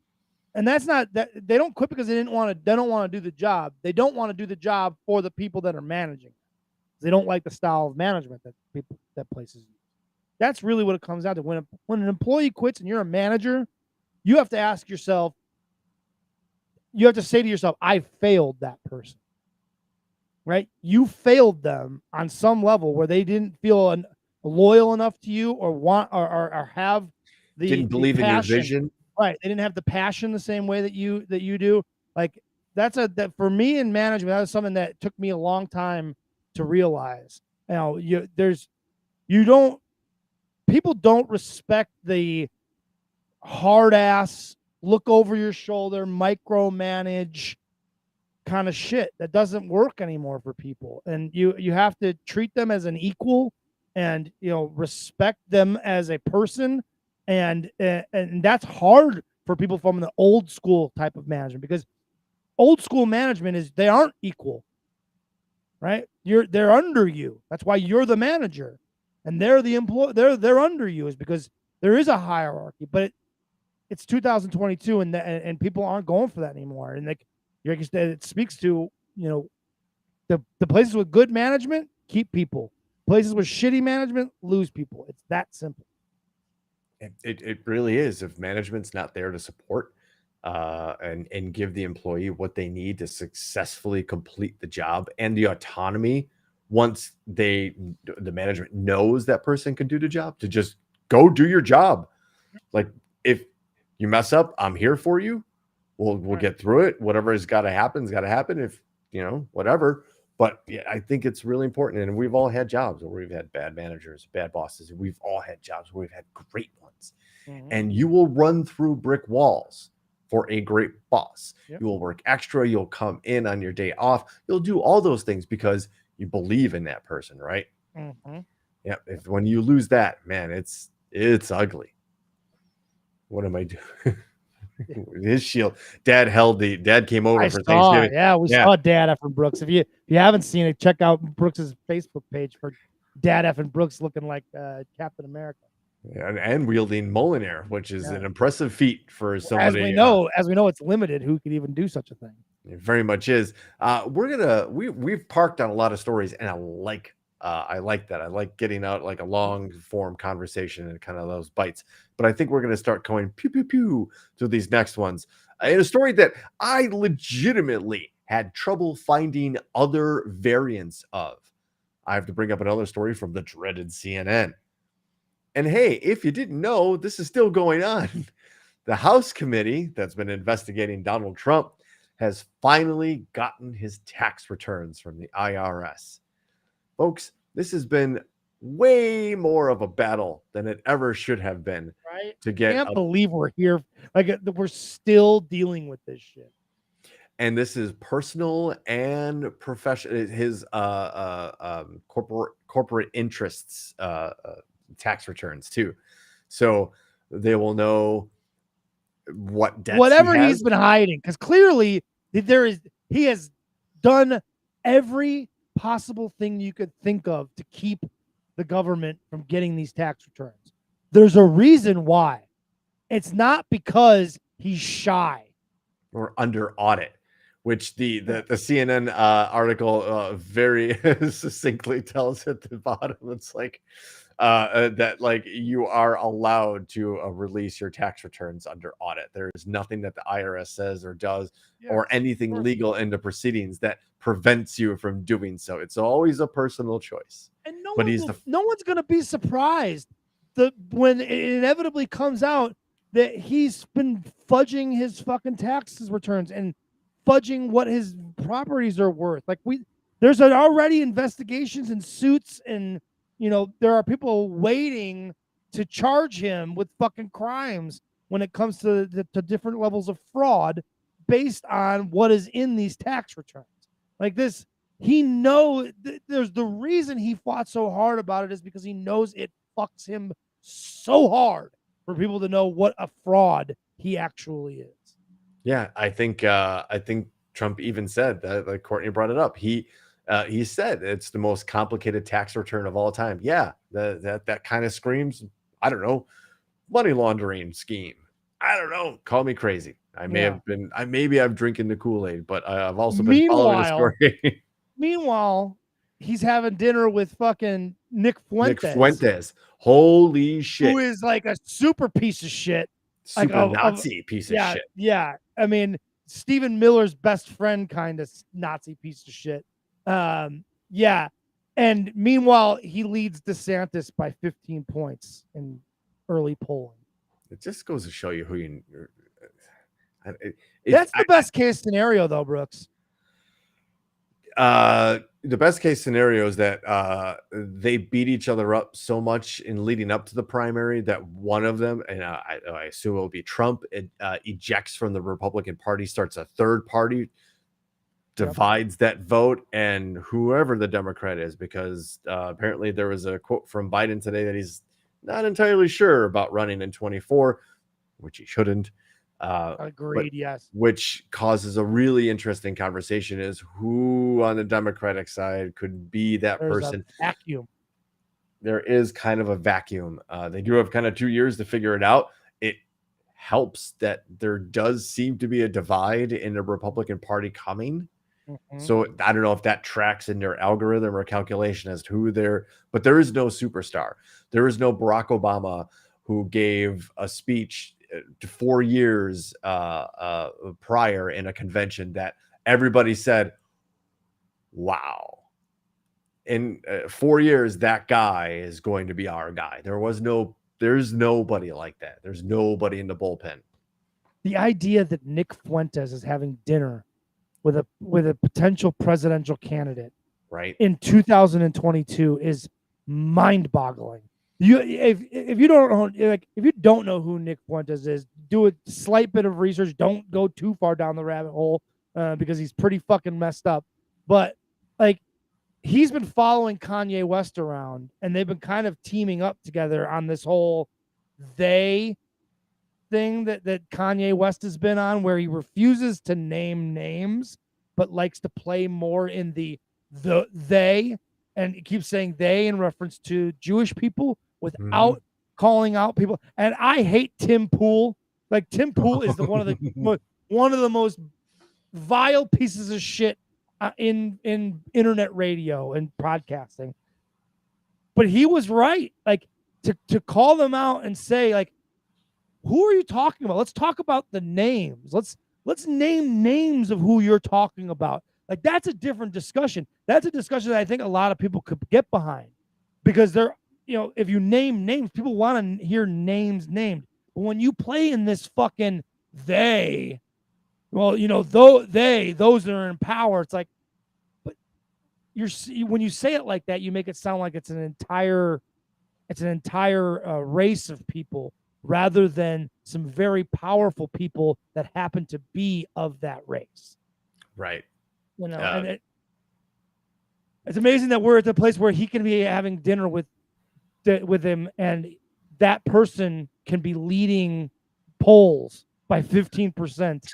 and that's not that they don't quit because they don't want to do the job. They don't want to do the job for the people that are managing. They don't like the style of management that places use. That's really what it comes down to. When an employee quits and you're a manager, you have to ask yourself. You have to say to yourself, "I failed that person." right? You failed them on some level where they didn't feel loyal enough to you or want or have Didn't the believe in your passion. vision. Right. They didn't have the passion the same way that you do. Like that for me in management, that was something that took me a long time to realize. People don't respect the hard ass, look over your shoulder, micromanage kind of shit that doesn't work anymore for people. And you have to treat them as an equal and respect them as a person. And that's hard for people from the old school type of management, because old school management is they aren't equal, right? They're under you. That's why you're the manager and they're the employee. They're under you, is because there is a hierarchy, but it's 2022 and people aren't going for that anymore. And like it speaks to, the places with good management keep people. Places with shitty management lose people. It's that simple. It really is. If management's not there to support and give the employee what they need to successfully complete the job and the autonomy, once the management knows that person can do the job, to just go do your job. Like, if you mess up, I'm here for you. We'll get through it. Whatever has got to happen has got to happen. If whatever. But yeah, I think it's really important. And we've all had jobs where we've had bad managers, bad bosses. We've all had jobs where we've had great ones. Mm-hmm. And you will run through brick walls for a great boss. Yep. You will work extra. You'll come in on your day off. You'll do all those things because you believe in that person, right? Mm-hmm. Yeah. When you lose that, man, it's ugly. What am I doing? His shield. Dad came over for Thanksgiving. Yeah, we saw Dad F and Brooks. If you haven't seen it, check out Brooks's Facebook page for Dad F and Brooks looking like Captain America. And wielding Molinar, which is an impressive feat for somebody. As we know, it's limited who could even do such a thing. It very much is. We've parked on a lot of stories, and I like that. I like getting out like a long form conversation and kind of those bites. But I think we're going to start going pew pew pew to these next ones. In a story that I legitimately had trouble finding other variants of. I have to bring up another story from the dreaded CNN. And hey, if you didn't know, this is still going on. The House committee that's been investigating Donald Trump has finally gotten his tax returns from the IRS. Folks, this has been way more of a battle than it ever should have been. Right? To get. I can't believe we're here. Like, we're still dealing with this shit. And this is personal and professional. His corporate interests tax returns too, so they will know what debts whatever he's been hiding, because clearly he has done every possible thing you could think of to keep the government from getting these tax returns. There's a reason why. It's not because he's shy or under audit, which the CNN article very succinctly tells at the bottom. It's like that, like, you are allowed to release your tax returns under audit. There is nothing that the IRS says or does or anything legal in the proceedings that prevents you from doing so. It's always a personal choice. And no one's going to be surprised when it inevitably comes out that he's been fudging his fucking taxes returns and fudging what his properties are worth. Like, there's already investigations and suits, and there are people waiting to charge him with fucking crimes when it comes to different levels of fraud based on what is in these tax returns. Like this, there's the reason he fought so hard about it is because he knows it fucks him so hard for people to know what a fraud he actually is. Yeah, I think Trump even said that, like Courtney brought it up. He said it's the most complicated tax return of all time. Yeah, that kind of screams, I don't know, money laundering scheme. I don't know. Call me crazy. Maybe I'm drinking the Kool-Aid, but I've also been following the story. Meanwhile, he's having dinner with fucking Nick Fuentes. Holy shit. Who is like a super piece of shit. Super Nazi piece of shit. Yeah. I mean, Stephen Miller's best friend kind of Nazi piece of shit. Yeah. And meanwhile, he leads DeSantis by 15 points in early polling. It just goes to show you who you. That's the best case scenario, though, Brooks. The best case scenario is that they beat each other up so much in leading up to the primary that one of them, and I assume it will be Trump, ejects from the Republican Party, starts a third party, divides that vote, and whoever the Democrat is, because apparently there was a quote from Biden today that he's not entirely sure about running in 24, which he shouldn't. Agreed. Yes. Which causes a really interesting conversation is who on the Democratic side could be that person. A vacuum. There is kind of a vacuum. They do have kind of 2 years to figure it out. It helps that there does seem to be a divide in the Republican Party coming. Mm-hmm. So I don't know if that tracks in their algorithm or calculation as to who they're, but there is no superstar. There is no Barack Obama who gave a speech 4 years prior in a convention that everybody said, wow, in 4 years, that guy is going to be our guy. There's nobody like that. There's nobody in the bullpen. The idea that Nick Fuentes is having dinner with a potential presidential candidate right in 2022 is mind-boggling. If you don't know who Nick Fuentes is, do a slight bit of research. Don't go too far down the rabbit hole because he's pretty fucking messed up. But like, he's been following Kanye West around, and they've been kind of teaming up together on this whole they thing that Kanye West has been on, where he refuses to name names but likes to play more in the they, and he keeps saying they in reference to Jewish people without calling out people. And I hate Tim Pool. Like, Tim Pool is one of the most vile pieces of shit in internet radio and podcasting. But he was right. Like, to call them out and say, like, who are you talking about? Let's talk about the names. Let's name names of who you're talking about. Like, that's a different discussion. That's a discussion that I think a lot of people could get behind, because they're, if you name names, people want to hear names named. But when you play in this fucking they, well, those that are in power, it's like, but when you say it like that, you make it sound like it's an entire race of people, rather than some very powerful people that happen to be of that race. Right. And it's amazing that we're at the place where he can be having dinner with him, and that person can be leading polls by 15%.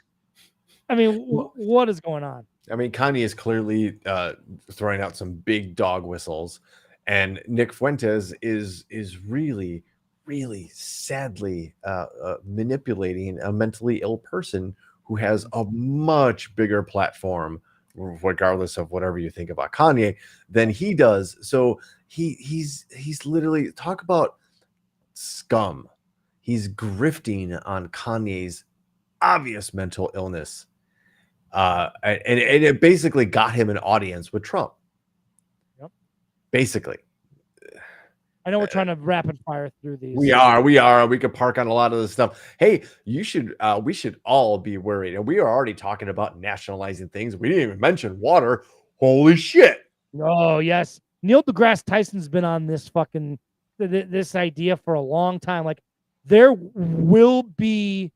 I mean, what is going on? I mean, Kanye is clearly throwing out some big dog whistles, and Nick Fuentes is really, really sadly manipulating a mentally ill person who has a much bigger platform, regardless of whatever you think about Kanye, than he does. So he's literally, talk about scum. He's grifting on Kanye's obvious mental illness. And it basically got him an audience with Trump. Yep. Basically. I know we're trying to rapid fire through these. We are. We could park on a lot of this stuff. Hey, we should all be worried. And we are already talking about nationalizing things. We didn't even mention water. Holy shit. Oh, yes. Neil deGrasse Tyson's been on this fucking this idea for a long time. Like, there will be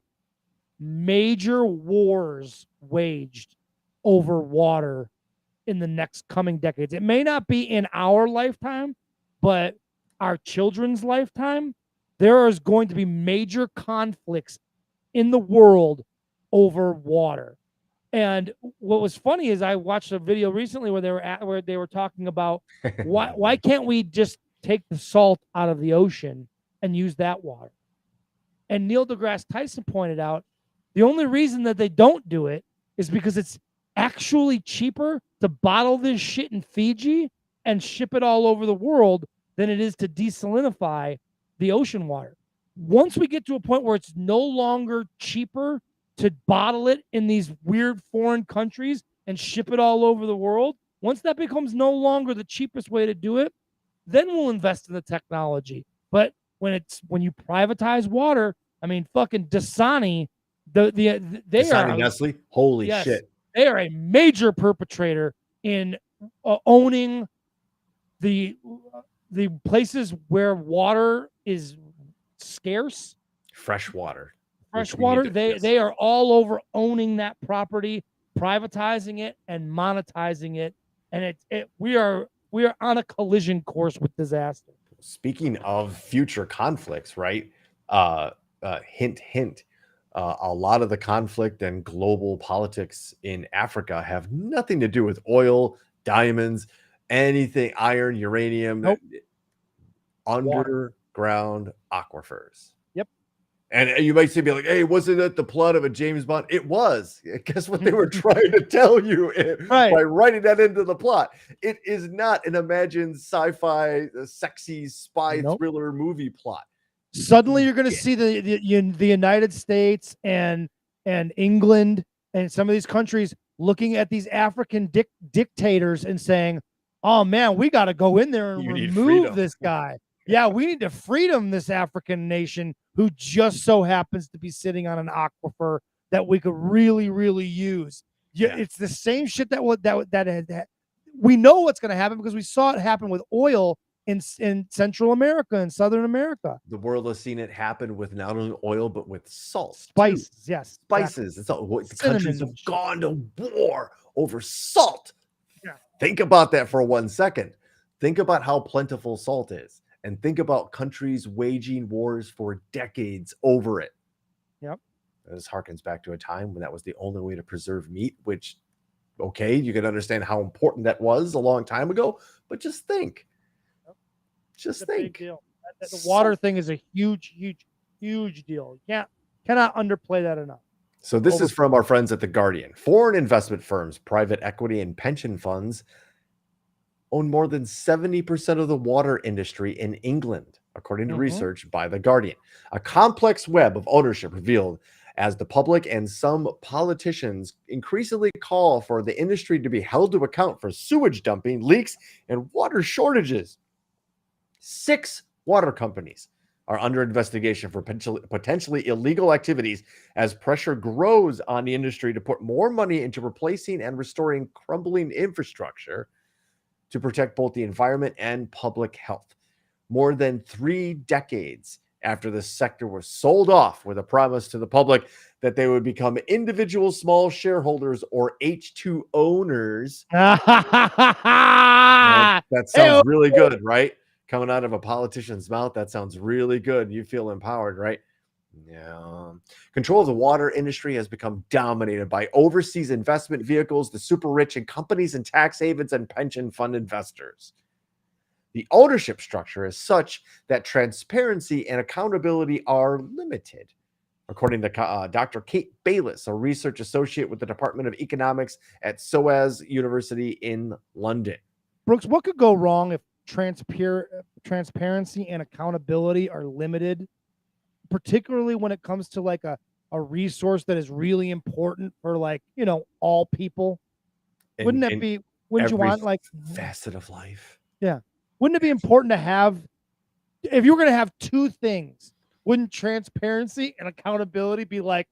major wars waged over water in the next coming decades. It may not be in our lifetime, but our children's lifetime, there is going to be major conflicts in the world over water. And what was funny is I watched a video recently where they were talking about why can't we just take the salt out of the ocean and use that water? And Neil deGrasse Tyson pointed out the only reason that they don't do it is because it's actually cheaper to bottle this shit in Fiji and ship it all over the world than it is to desalinify the ocean water. Once we get to a point where it's no longer cheaper to bottle it in these weird foreign countries and ship it all over the world, Once that becomes no longer the cheapest way to do it, then we'll invest in the technology. But when you privatize water, I mean, fucking Dasani, they Dasani are Nestle, holy yes, shit. they are a major perpetrator in owning the places where water is scarce. Fresh water. Fresh water, they are all over owning that property, privatizing it and monetizing it, and we are on a collision course with disaster. Speaking of future conflicts, right? Hint, hint. A lot of the conflict and global politics in Africa have nothing to do with oil, diamonds, anything, iron, uranium, Nope. underground aquifers. Yep. And you might say, be like, hey, wasn't that the plot of a James Bond? It was. Guess what they were trying to tell you by writing that into the plot? It is not an imagined sci-fi, sexy spy thriller movie plot. Suddenly, you're going to see the United States and England and some of these countries looking at these African dictators and saying, "Oh man, we got to go in there and remove this guy." Yeah, we need to freedom this African nation who just so happens to be sitting on an aquifer that we could really, really use. Yeah, it's the same shit that we know what's going to happen because we saw it happen with oil in Central America and Southern America. The world has seen it happen with not only oil but with salt, spices. Too. Yes, spices. Exactly. It's all, the countries have gone to war over salt. Yeah. Think about that for 1 second. Think about how plentiful salt is, and think about countries waging wars for decades over it. Yep. This harkens back to a time when that was the only way to preserve meat, which, okay, you can understand how important that was a long time ago, but just think. Just think. The water thing is a huge, huge, huge deal. Cannot underplay that enough. So this is from our friends at The Guardian. Foreign investment firms, private equity, and pension funds own more than 70% of the water industry in England, according to research by The Guardian. A complex web of ownership revealed as the public and some politicians increasingly call for the industry to be held to account for sewage dumping, leaks, and water shortages. 6 water companies are under investigation for potentially illegal activities as pressure grows on the industry to put more money into replacing and restoring crumbling infrastructure to protect both the environment and public health. More than 3 decades after the sector was sold off with a promise to the public that they would become individual small shareholders or H2 owners. That sounds really good, right? Coming out of a politician's mouth, that sounds really good. You feel empowered, right? Yeah. Control of the water industry has become dominated by overseas investment vehicles, the super rich, and companies and tax havens and pension fund investors. The ownership structure is such that transparency and accountability are limited, according to Dr. Kate Bayliss, a research associate with the Department of Economics at SOAS University in London. Brooks, what could go wrong if transparency and accountability are limited, particularly when it comes to like a resource that is really important for, like, all people? Wouldn't you want, like, facet of life? Yeah. Wouldn't it be important to have, if you were going to have 2 things, wouldn't transparency and accountability be like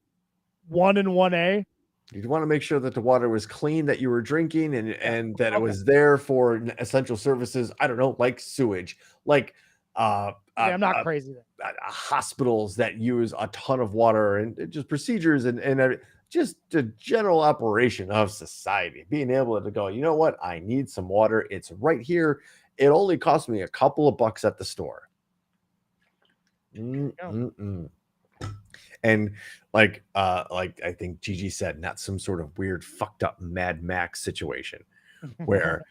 1 and 1A? You'd want to make sure that the water was clean that you were drinking and that it was there for essential services. I don't know, like sewage, like I'm not crazy. Hospitals that use a ton of water and just procedures and just the general operation of society. Being able to go, you know what? I need some water. It's right here. It only cost me a couple of bucks at the store. And like I think Gigi said, not some sort of weird fucked up Mad Max situation where,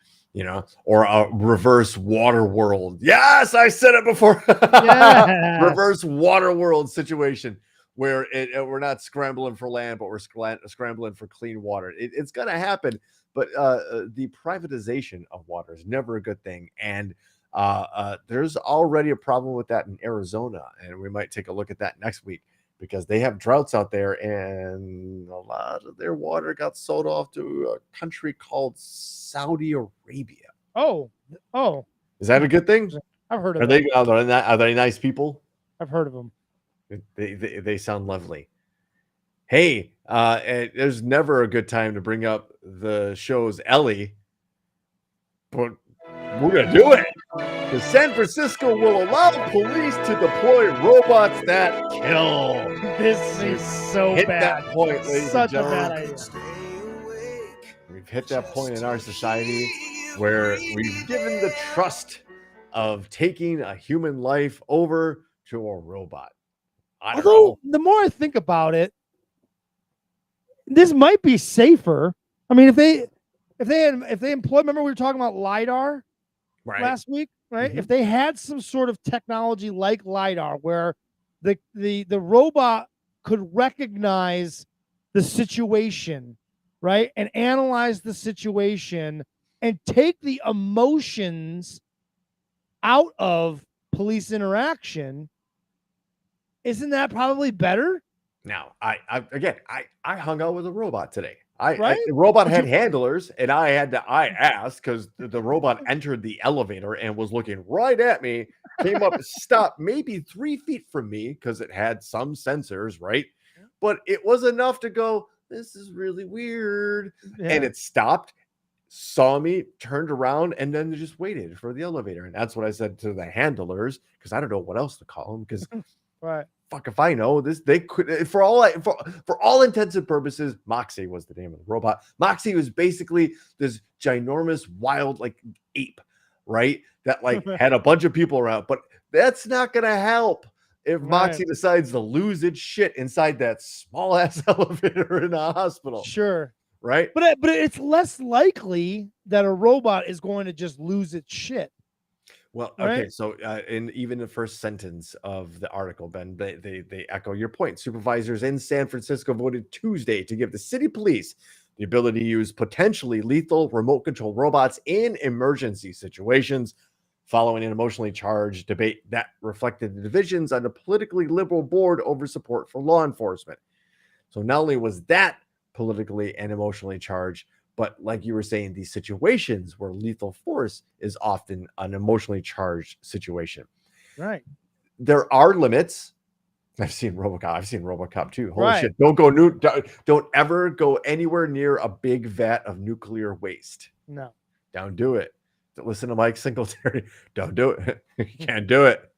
or a reverse water world. Yes, I said it before. Yes. Reverse water world situation where we're not scrambling for land, but we're scrambling for clean water. It's going to happen. But the privatization of water is never a good thing. And there's already a problem with that in Arizona. And we might take a look at that next week. because they have droughts out there, and a lot of their water got sold off to a country called Saudi Arabia. Oh, Is that a good thing? I've heard of Are them. are they nice people? I've heard of them. They sound lovely. Hey, and there's never a good time to bring up the show's Ellie, but we're gonna do it. Because San Francisco will allow police to deploy robots that kill. This is so Hit bad. that point, ladies Such and a bad gentlemen. idea. We've hit that point in our society where we've given the trust of taking a human life over to a robot. Although the more I think about it, this might be safer. I mean, if they employ, remember we were talking about LiDAR last week, right? Mhm. If they had some sort of technology like LiDAR where the robot could recognize the situation, right? And analyze the situation and take the emotions out of police interaction, isn't that probably better? Now, I hung out with a robot today. Right? The robot had handlers, and I asked because the robot entered the elevator and was looking right at me, came up, stopped maybe 3 feet from me because it had some sensors, right? But it was enough to go, this is really weird. And it stopped, saw me, turned around, and then just waited for the elevator. And that's what I said to the handlers, because I don't know what else to call them, because right. Fuck if I know this. They could, for all intents and purposes, Moxie was the name of the robot. Moxie was basically this ginormous wild like ape, right? That like had a bunch of people around, but that's not gonna help if Moxie decides to lose its shit inside that small ass elevator in a hospital. Sure. Right. But it's less likely that a robot is going to just lose its shit. Well, okay, so in even the first sentence of the article, Ben, they echo your point. Supervisors in San Francisco voted Tuesday to give the city police the ability to use potentially lethal remote control robots in emergency situations, following an emotionally charged debate that reflected the divisions on the politically liberal board over support for law enforcement. So not only was that politically and emotionally charged, but like you were saying, these situations where lethal force is often an emotionally charged situation. Right. There are limits. I've seen RoboCop too. Holy shit. Don't ever go anywhere near a big vat of nuclear waste. No. Don't do it. Don't listen to Mike Singletary. Don't do it. You can't do it.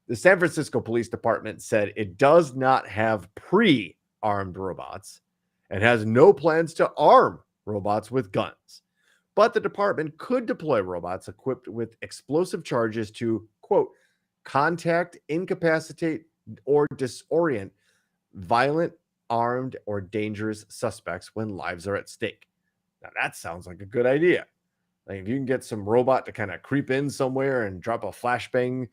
The San Francisco Police Department said it does not have pre-armed robots and has no plans to arm robots with guns. But the department could deploy robots equipped with explosive charges to, quote, contact, incapacitate, or disorient violent, armed, or dangerous suspects when lives are at stake. Now, that sounds like a good idea. Like if you can get some robot to kind of creep in somewhere and drop a flashbang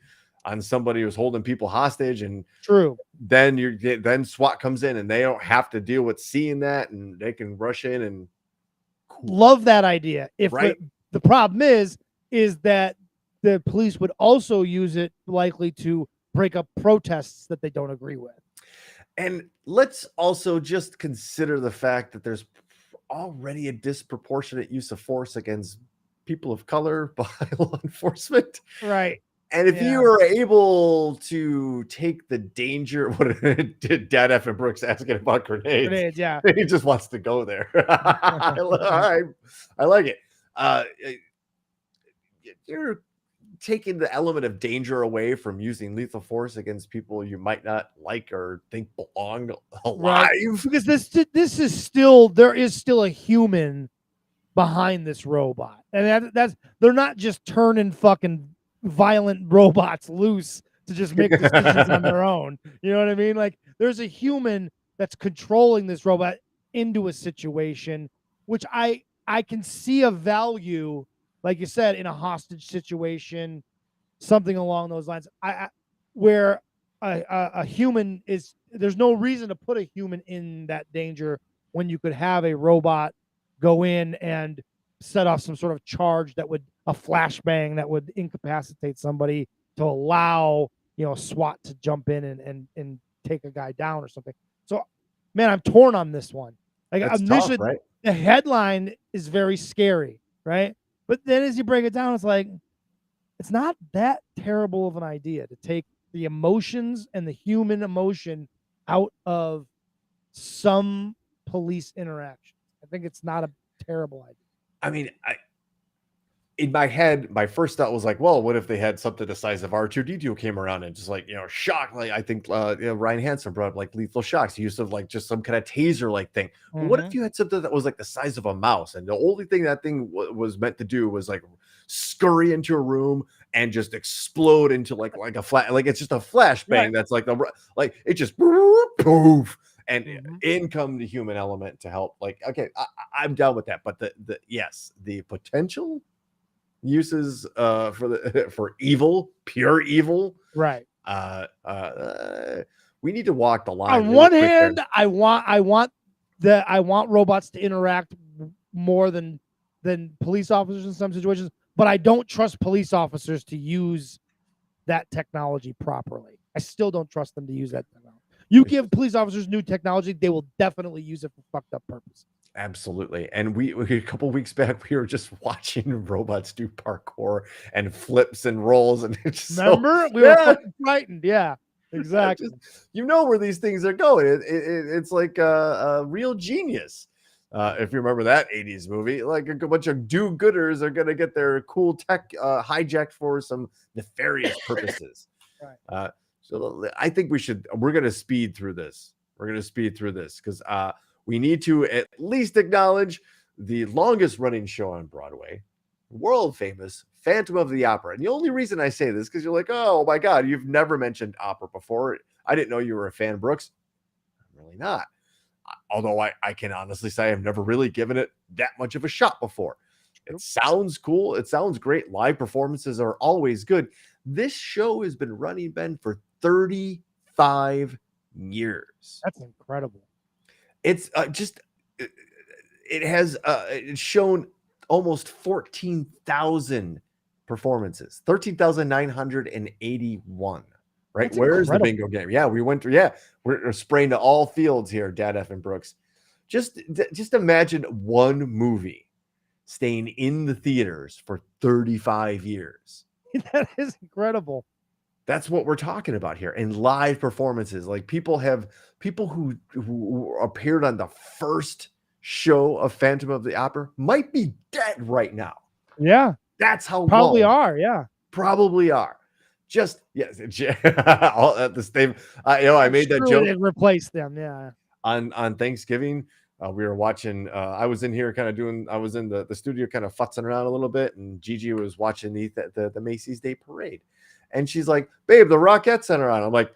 on somebody who's holding people hostage, and then SWAT comes in and they don't have to deal with seeing that, and they can rush in and love that idea. If the problem is that the police would also use it likely to break up protests that they don't agree with. And let's also just consider the fact that there's already a disproportionate use of force against people of color by law enforcement. Right. And if you are able to take the danger, what did Dad F and Brooks asking about grenades? Grenades, yeah. He just wants to go there. I like it. You're taking the element of danger away from using lethal force against people you might not like or think belong alive. Right. Because this is still, there is still a human behind this robot, and that's they're not just turning fucking violent robots loose to just make decisions on their own. You know what I mean? Like there's a human that's controlling this robot into a situation, which I can see a value, like you said, in a hostage situation, something along those lines. Where a human is, there's no reason to put a human in that danger when you could have a robot go in and set off some sort of charge that would, a flashbang that would incapacitate somebody to allow, SWAT to jump in and take a guy down or something. So, man, I'm torn on this one. Like That's initially, tough, right? the headline is very scary, right? But then as you break it down, it's like it's not that terrible of an idea to take the emotions and the human emotion out of some police interaction. I think it's not a terrible idea. I mean, in my head, my first thought was like, well, what if they had something the size of R2D2 came around and just like, shock? Like I think Ryan Hansen brought up like lethal shocks, use of like just some kind of taser like thing. But what if you had something that was like the size of a mouse, and the only thing that thing was meant to do was like scurry into a room and just explode into like a flat, like it's just a flashbang that's like it just poof, and in come the human element to help. Like, okay, I'm down with that, but the potential uses for evil, pure evil, right? We need to walk the line. On one hand, I want robots to interact more than police officers in some situations, but I don't trust police officers to use that technology properly. I still don't trust them to use that technology. You give police officers new technology, they will definitely use it for fucked up purposes. Absolutely. And we a couple weeks back, we were just watching robots do parkour and flips and rolls, and it's remember we were fucking frightened. Yeah, exactly. Where these things are going. It's like a real genius. If you remember that 80s movie, like a bunch of do-gooders are going to get their cool tech hijacked for some nefarious purposes. Right. So I think we're going to speed through this. Because we need to at least acknowledge the longest running show on Broadway, world famous Phantom of the Opera. And the only reason I say this, because you're like, oh my God, you've never mentioned opera before. I didn't know you were a fan, Brooks. I'm really not. Although I can honestly say I've never really given it that much of a shot before. It sounds cool. It sounds great. Live performances are always good. This show has been running, Ben, for 35 years. That's incredible. It's it has it's shown almost 14,000 performances, 13,981. Right? That's Where's incredible. the bingo game? Yeah, we went through. Yeah, we're spraying to all fields here, Dad F and Brooks. Just imagine one movie staying in the theaters for 35 years. That is incredible. That's what we're talking about here. And live performances, like people who appeared on the first show of Phantom of the Opera might be dead right now. Yeah, that's how probably long. are. Yeah, probably are. Just yes, all at the same. I made that joke. It replaced them. Yeah. On Thanksgiving, we were watching. I was in here kind of doing. I was in the studio kind of futzing around a little bit, and Gigi was watching the Macy's Day Parade, and she's like, "Babe, the Rockettes Center on." I'm like,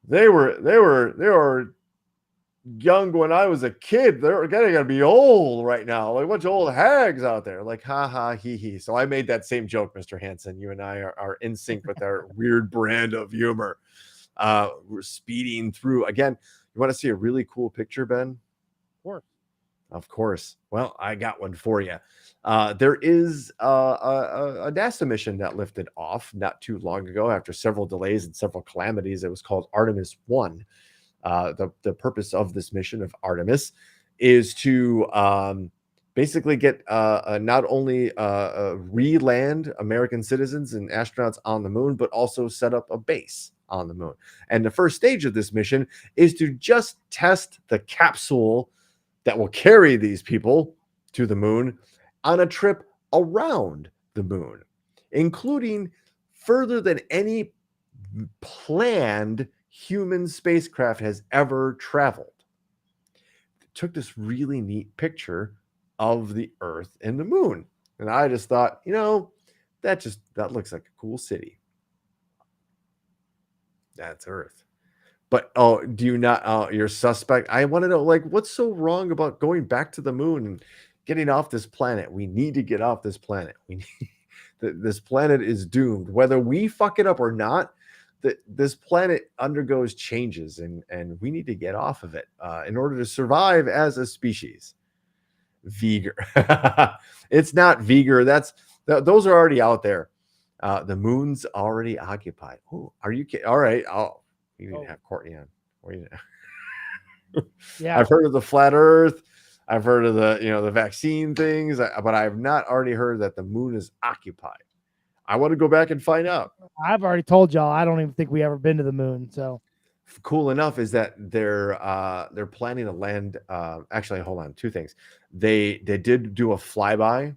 "They were young when I was a kid. They're gonna be old right now. Like a bunch of old hags out there." Like, ha ha, he he. So I made that same joke, Mr. Hansen. You and I are in sync with our weird brand of humor. We're speeding through again. You want to see a really cool picture, Ben? Of course. Well, I got one for you. There is a NASA mission that lifted off not too long ago after several delays and several calamities. It was called Artemis 1. The purpose of this mission of Artemis is to basically get not only re-land American citizens and astronauts on the moon, but also set up a base on the moon. And the first stage of this mission is to just test the capsule that will carry these people to the moon on a trip around the moon, including further than any planned human spacecraft has ever traveled. It took this really neat picture of the Earth and the moon. And I just thought, that looks like a cool city. That's Earth. But do you not? You're suspect. I want to know, like, what's so wrong about going back to the moon and getting off this planet? We need to get off this planet. We need, this planet is doomed. Whether we fuck it up or not, this planet undergoes changes, and we need to get off of it in order to survive as a species. Vigor. It's not vigor. Those are already out there. The moon's already occupied. Oh, are you kidding? All right. We didn't have Courtney on. Yeah, I've heard of the flat Earth. I've heard of the vaccine things, but I have not already heard that the moon is occupied. I want to go back and find out. I've already told y'all I don't even think we ever been to the moon. So cool enough is that they're planning to land. Actually, hold on, two things. They did do a flyby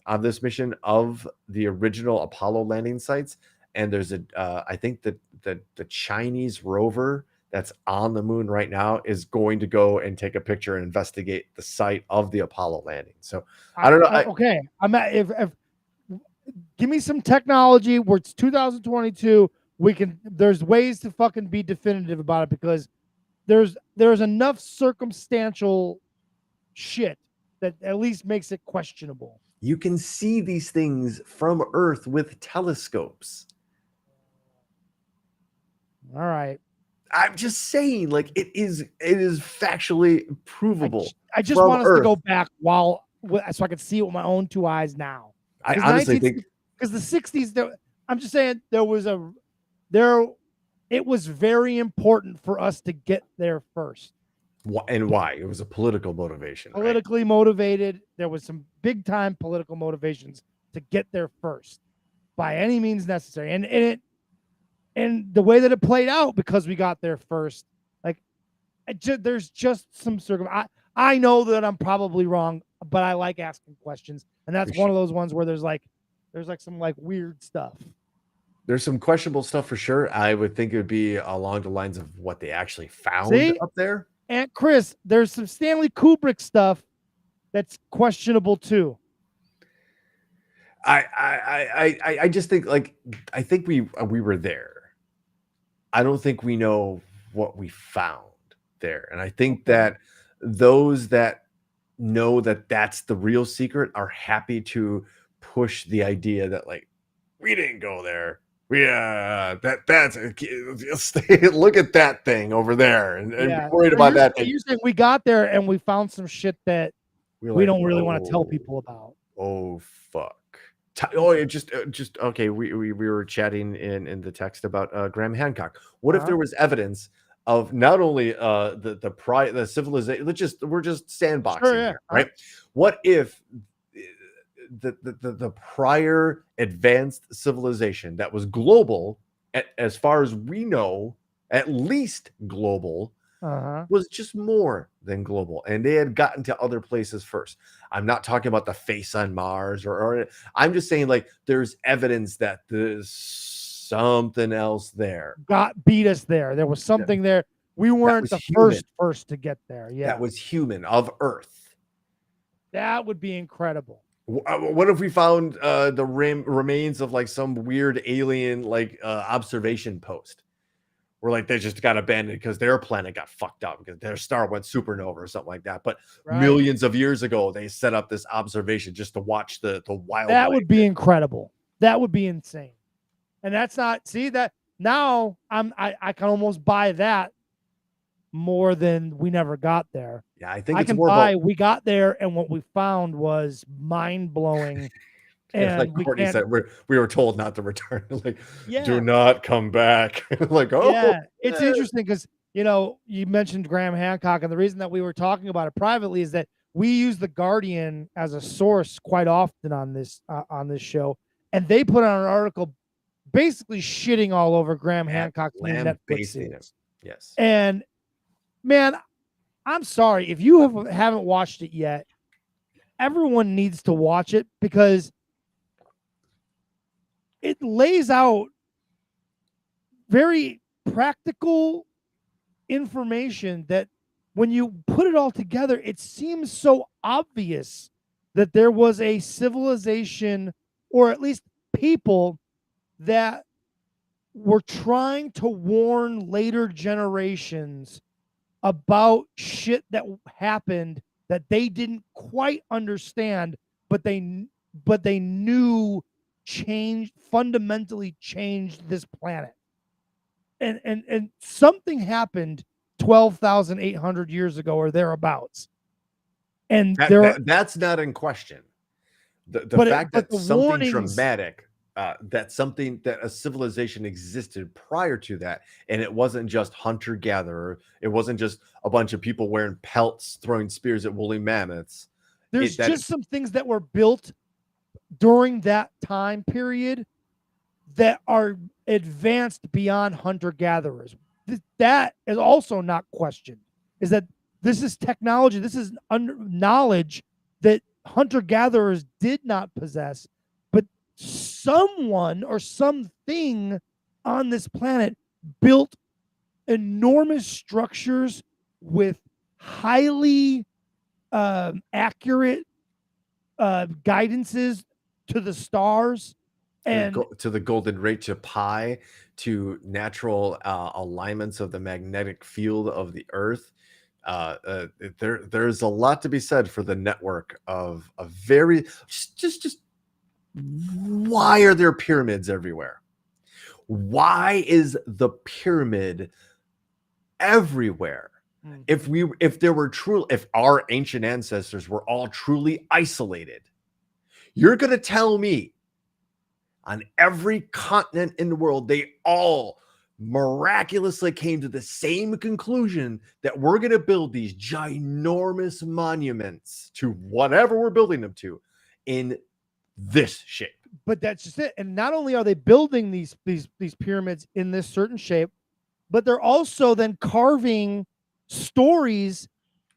on this mission of the original Apollo landing sites, and there's I think that the Chinese rover that's on the moon right now is going to go and take a picture and investigate the site of the Apollo landing. So I don't know. Okay, I'm at if give me some technology where it's 2022. There's ways to fucking be definitive about it, because there's enough circumstantial shit that at least makes it questionable. You can see these things from Earth with telescopes. All right. I'm just saying, like, it is factually provable. I just want us to go back so I can see it with my own two eyes now. I honestly think, because the 60s, I'm just saying it was very important for us to get there first. And why? It was a political motivation. Politically motivated. There was some big time political motivations to get there first by any means necessary. And the way that it played out, because we got there first, like there's just some I know that I'm probably wrong, but I like asking questions. And that's one of those ones where there's some like weird stuff. There's some questionable stuff for sure. I would think it would be along the lines of what they actually found up there. And Chris, there's some Stanley Kubrick stuff that's questionable too. I just think, like, I think we were there. I don't think we know what we found there. And I think that those that know that that's the real secret are happy to push the idea that, like, we didn't go there. That's look at that thing over there and be worried about that thing. You're saying we got there and we found some shit that we don't really want to tell people about. Oh, fuck. Oh, it just okay. We were chatting in the text about Graham Hancock. What if there was evidence of not only the civilization? We're just sandboxing here, right? What if the prior advanced civilization that was global, as far as we know, at least global, was just more than global, and they had gotten to other places first. I'm not talking about the face on Mars, or I'm just saying, like, there's evidence that there's something else there. Beat us there. There was something there. We weren't the first to get there. Yeah, that was human of Earth. That would be incredible. What if we found the remains of, like, some weird alien, like, observation post, where, like, they just got abandoned because their planet got fucked up because their star went supernova or something like that. But millions of years ago, they set up this observation just to watch the wild. That would be incredible. That would be insane. And that's not, see, that now I can almost buy that more than we never got there. Yeah, I think I can buy we got there and what we found was mind blowing. And like Courtney said, we were told not to return. Like, do not come back. Like, it's interesting because, you mentioned Graham Hancock, and the reason that we were talking about it privately is that we use The Guardian as a source quite often on this show, and they put out an article basically shitting all over Graham Hancock's Netflix series. Yes. And man, I'm sorry if you haven't watched it yet. Everyone needs to watch it because it lays out very practical information that when you put it all together, it seems so obvious that there was a civilization, or at least people, that were trying to warn later generations about shit that happened that they didn't quite understand, but they knew fundamentally changed this planet. And something happened 12,800 years ago or thereabouts. And that's not in question. The fact that something traumatic that a civilization existed prior to that, and it wasn't just hunter gatherer. It wasn't just a bunch of people wearing pelts throwing spears at woolly mammoths. There's just some things that were built during that time period that are advanced beyond hunter gatherers. That is also not questioned. Is that this is technology? This is knowledge that hunter gatherers did not possess, but someone or something on this planet built enormous structures with highly accurate guidances to the stars and to the golden rate, to pi, to natural alignments of the magnetic field of the earth. There's a lot to be said for the network of a very just why are there pyramids everywhere? Why is the pyramid everywhere? If our ancient ancestors were all truly isolated, you're going to tell me on every continent in the world, they all miraculously came to the same conclusion that we're going to build these ginormous monuments to whatever we're building them to in this shape. But that's just it. And not only are they building these pyramids in this certain shape, but they're also then carving stories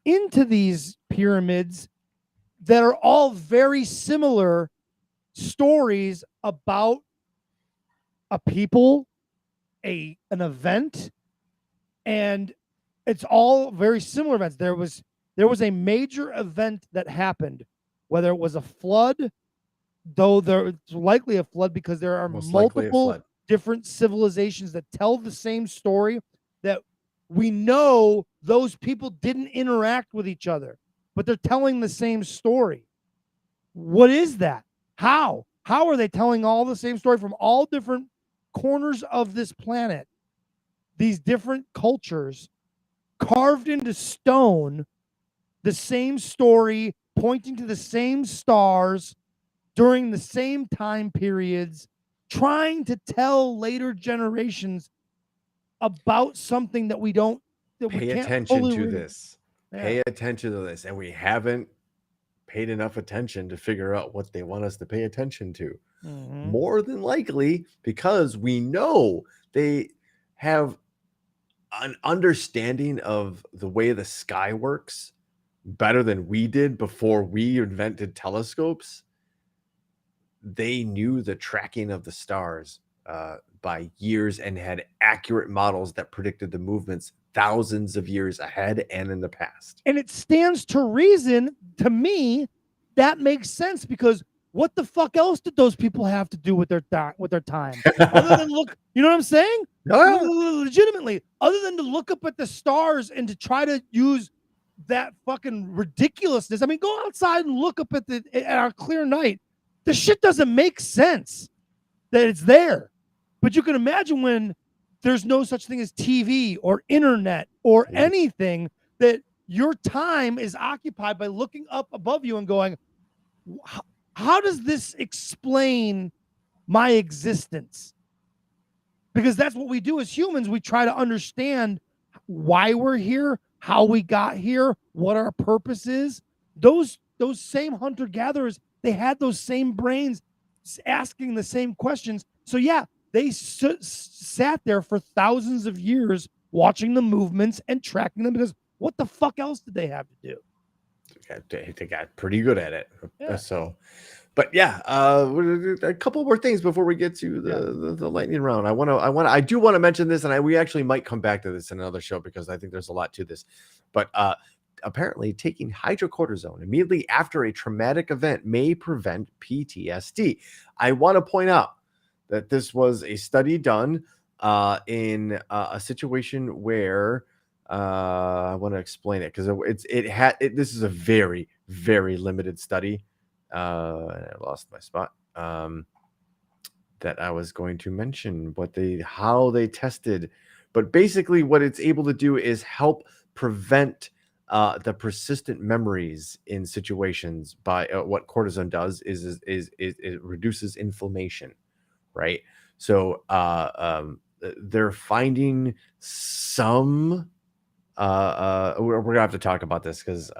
into these pyramids that are all very similar stories about a people, an event, and it's all very similar events. There was a major event that happened, whether it was a flood, though there's likely a flood because there are multiple different civilizations that tell the same story, that we know those people didn't interact with each other, but they're telling the same story. What is that? How are they telling all the same story from all different corners of this planet? These different cultures carved into stone, the same story, pointing to the same stars during the same time periods, trying to tell later generations about something that we don't pay attention to this. Yeah. Pay attention to this, and we haven't paid enough attention to figure out what they want us to pay attention to. Mm-hmm. More than likely, because we know they have an understanding of the way the sky works better than we did before we invented telescopes. They knew the tracking of the stars by years and had accurate models that predicted the movements thousands of years ahead and in the past. And it stands to reason, to me, that makes sense, because what the fuck else did those people have to do with their time? Other than look, you know what I'm saying? Legitimately, other than to look up at the stars and to try to use that fucking ridiculousness. I mean, go outside and look up at our clear night. The shit doesn't make sense that it's there. But you can imagine when there's no such thing as TV or internet or anything, that your time is occupied by looking up above you and going, how does this explain my existence? Because that's what we do as humans. We try to understand why we're here, how we got here, what our purpose is. Those same hunter-gatherers, they had those same brains asking the same questions. So yeah, they sat there for thousands of years watching the movements and tracking them, because what the fuck else did they have to do? They got pretty good at it. Yeah. But yeah, a couple more things before we get to the lightning round. I do want to mention this, and we actually might come back to this in another show because I think there's a lot to this. But apparently, taking hydrocortisone immediately after a traumatic event may prevent PTSD. I want to point out that this was a study done in a situation where I want to explain it because this is a very, very limited study. And I lost my spot. That I was going to mention how they tested, but basically what it's able to do is help prevent the persistent memories in situations by what cortisone does is it reduces inflammation, right? So they're finding some. We're gonna have to talk about this because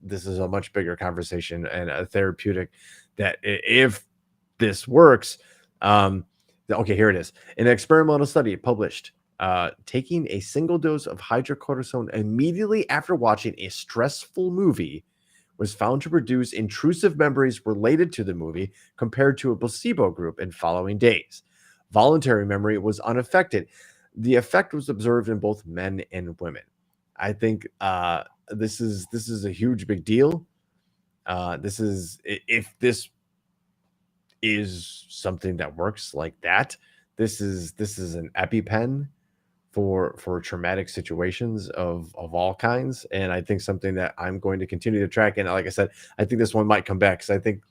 this is a much bigger conversation and a therapeutic. That if this works, okay, here it is. An experimental study published. Taking a single dose of hydrocortisone immediately after watching a stressful movie was found to produce intrusive memories related to the movie compared to a placebo group in following days. Voluntary memory was unaffected. The effect was observed in both men and women. I think this is a huge big deal. This is if this is something that works like that. This is an EpiPen for traumatic situations of all kinds, and I think something that I'm going to continue to track. And like I said, I think this one might come back because I think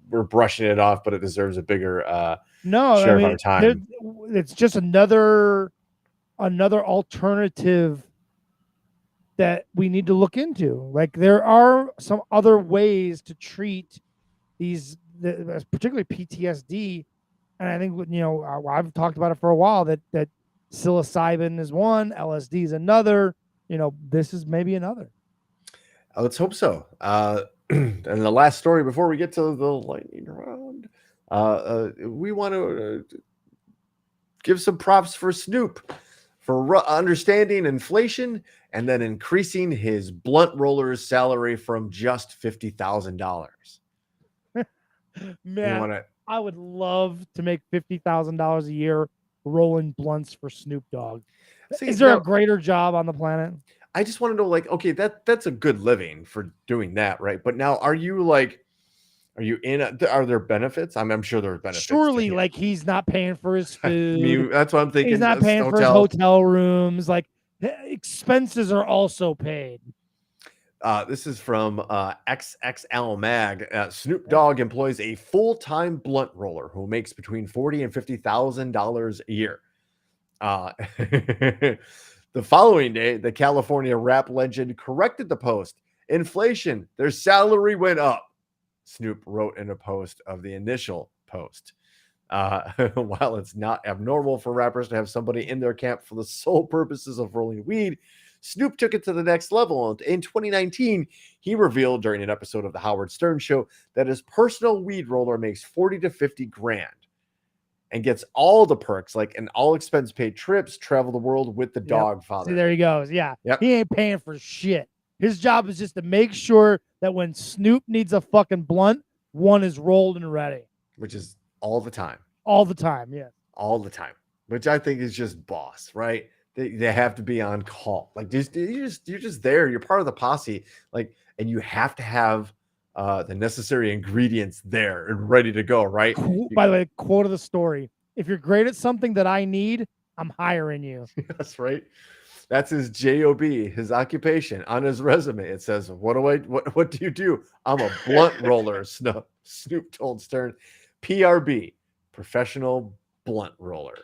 we're brushing it off, but it deserves a bigger share of our time. It's just another alternative that we need to look into. Like there are some other ways to treat these, particularly PTSD, and I think I've talked about it for a while that psilocybin is one, LSD is another. This is maybe another. Let's hope so. And the last story before we get to the lightning round, we want to give some props for Snoop for understanding inflation and then increasing his blunt roller's salary from just $50,000. Man, I would love to make $50,000 a year rolling blunts for Snoop Dogg. Is there a greater job on the planet? I just want to know, like, okay, that's a good living for doing that, right? But now, are you are there benefits? I'm sure there are benefits. Surely, like he's not paying for his food. That's what I'm thinking. He's not paying for his hotel rooms. Like expenses are also paid. This is from XXL Mag. Snoop Dogg employs a full-time blunt roller who makes between $40,000 and $50,000 a year. The following day, the California rap legend corrected the post. Inflation, their salary went up, Snoop wrote in a post of the initial post. While it's not abnormal for rappers to have somebody in their camp for the sole purposes of rolling weed, Snoop took it to the next level. In 2019, he revealed during an episode of the Howard Stern Show that his personal weed roller makes 40 to 50 grand and gets all the perks, like an all expense paid trips, travel the world with the dog father. See, there he goes. Yeah. Yep. He ain't paying for shit. His job is just to make sure that when Snoop needs a fucking blunt, one is rolled and ready. Which is all the time. All the time, yeah. All the time. Which I think is just boss, right? They have to be on call. Like you're just there. You're part of the posse. Like, and you have to have the necessary ingredients there and ready to go, right? By the way, quote of the story: if you're great at something that I need, I'm hiring you. That's right. That's his job, his occupation on his resume. It says, "What do you do? I'm a blunt roller." Snoop told Stern, "PRB, professional blunt roller."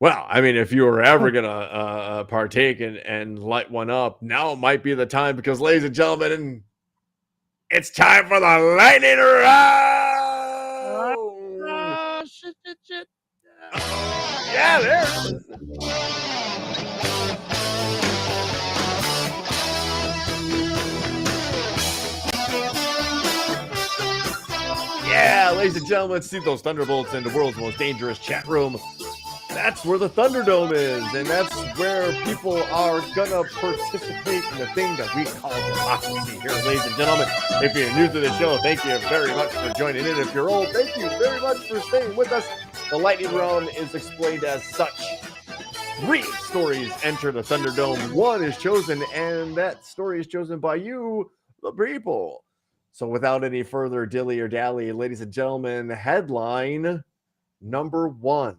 Well, I mean, if you were ever gonna partake and light one up, now might be the time, because, ladies and gentlemen, it's time for the lightning round. Shit. Yeah, there it is. Yeah, ladies and gentlemen, let's see those thunderbolts in the world's most dangerous chat room. That's where the Thunderdome is, and that's where people are gonna participate in the thing that we call democracy here, ladies and gentlemen. If you're new to the show, thank you very much for joining in. If you're old, thank you very much for staying with us. The lightning round is explained as such. 3 stories enter the Thunderdome. 1 is chosen, and that story is chosen by you, the people. So without any further dilly or dally, ladies and gentlemen, headline number 1.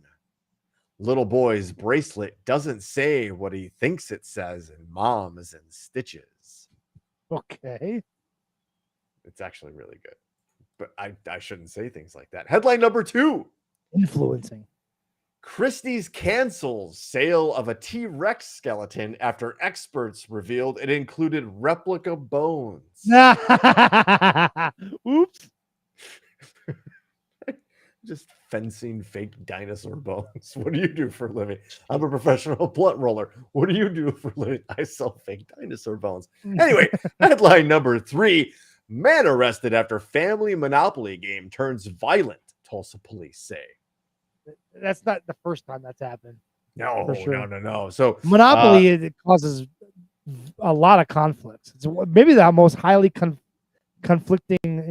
Little boy's bracelet doesn't say what he thinks it says, and mom is in stitches. Okay. It's actually really good, but I shouldn't say things like that. Headline number 2. Influencing. Christie's cancels sale of a T-Rex skeleton after experts revealed it included replica bones. Oops. Just fencing fake dinosaur bones. What do you do for a living? I'm a professional blunt roller. What do you do for a living? I sell fake dinosaur bones. Anyway, headline number 3. Man arrested after family Monopoly game turns violent, Tulsa police say. That's not the first time that's happened. No, For sure. no. So Monopoly it causes a lot of conflicts. It's maybe the most highly conflicting,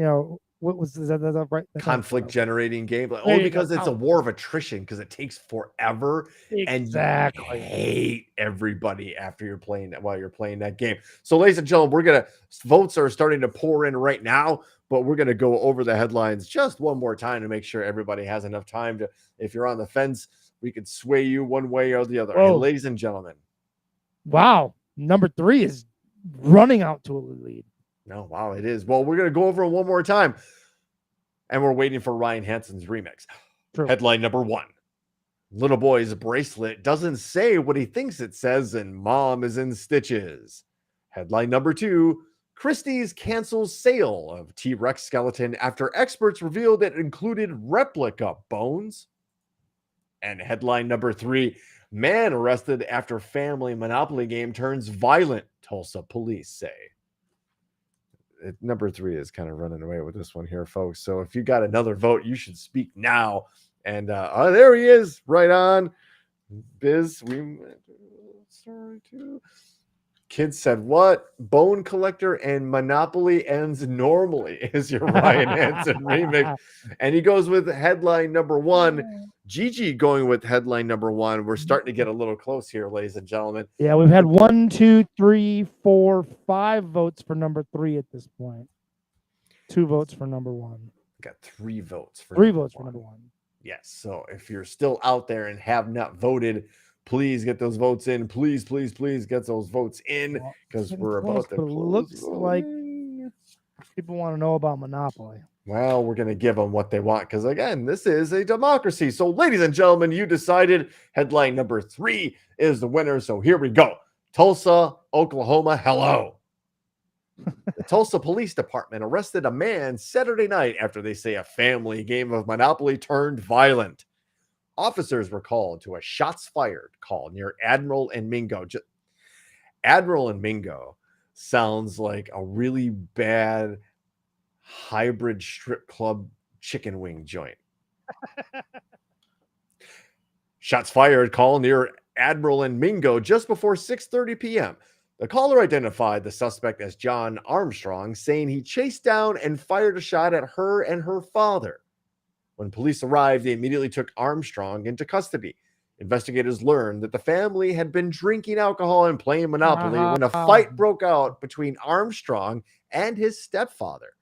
what was is that right? conflict generating game, only because it's a war of attrition, because it takes forever Exactly. and you hate everybody after you're playing while you're playing that game. So ladies and gentlemen, votes are starting to pour in right now, but we're gonna go over the headlines just one more time to make sure everybody has enough time to, if you're on the fence, we can sway you one way or the other. Hey, ladies and gentlemen, wow, number 3 is running out to a lead. No, wow, it is. Well, we're going to go over it one more time. And we're waiting for Ryan Hansen's remix. True. Headline number 1. Little boy's bracelet doesn't say what he thinks it says, and mom is in stitches. Headline number 2. Christie's cancels sale of T-Rex skeleton after experts revealed it included replica bones. And headline number 3. Man arrested after family Monopoly game turns violent, Tulsa police say. Number 3 is kind of running away with this one here, folks. So if you got another vote, you should speak now. And there he is, right on. Biz, sorry too. Kids said what? Bone collector and Monopoly ends normally is your Ryan Hansen remix. And he goes with headline number 1. Gigi going with headline number 1. We're starting to get a little close here, ladies and gentlemen. Yeah, we've had 1, 2, 3, 4, 5 votes for number 3 at this point. 2 votes for number 1. Got 3 votes for 3 votes for number 1. Yes. So if you're still out there and have not voted, please get those votes in. Please get those votes in, because we're about to close. Looks like people want to know about Monopoly. Well, we're going to give them what they want, because, again, this is a democracy. So, ladies and gentlemen, you decided headline number 3 is the winner. So here we go. Tulsa, Oklahoma, hello. The Tulsa Police Department arrested a man Saturday night after they say a family game of Monopoly turned violent. Officers were called to a shots fired call near Admiral and Mingo. Admiral and Mingo sounds like a really bad hybrid strip club chicken wing joint. Shots fired call near Admiral and Mingo just before 6:30 p.m. The caller identified the suspect as John Armstrong, saying he chased down and fired a shot at her and her father. When police arrived, they immediately took Armstrong into custody. Investigators learned that the family had been drinking alcohol and playing Monopoly when a fight broke out between Armstrong and his stepfather.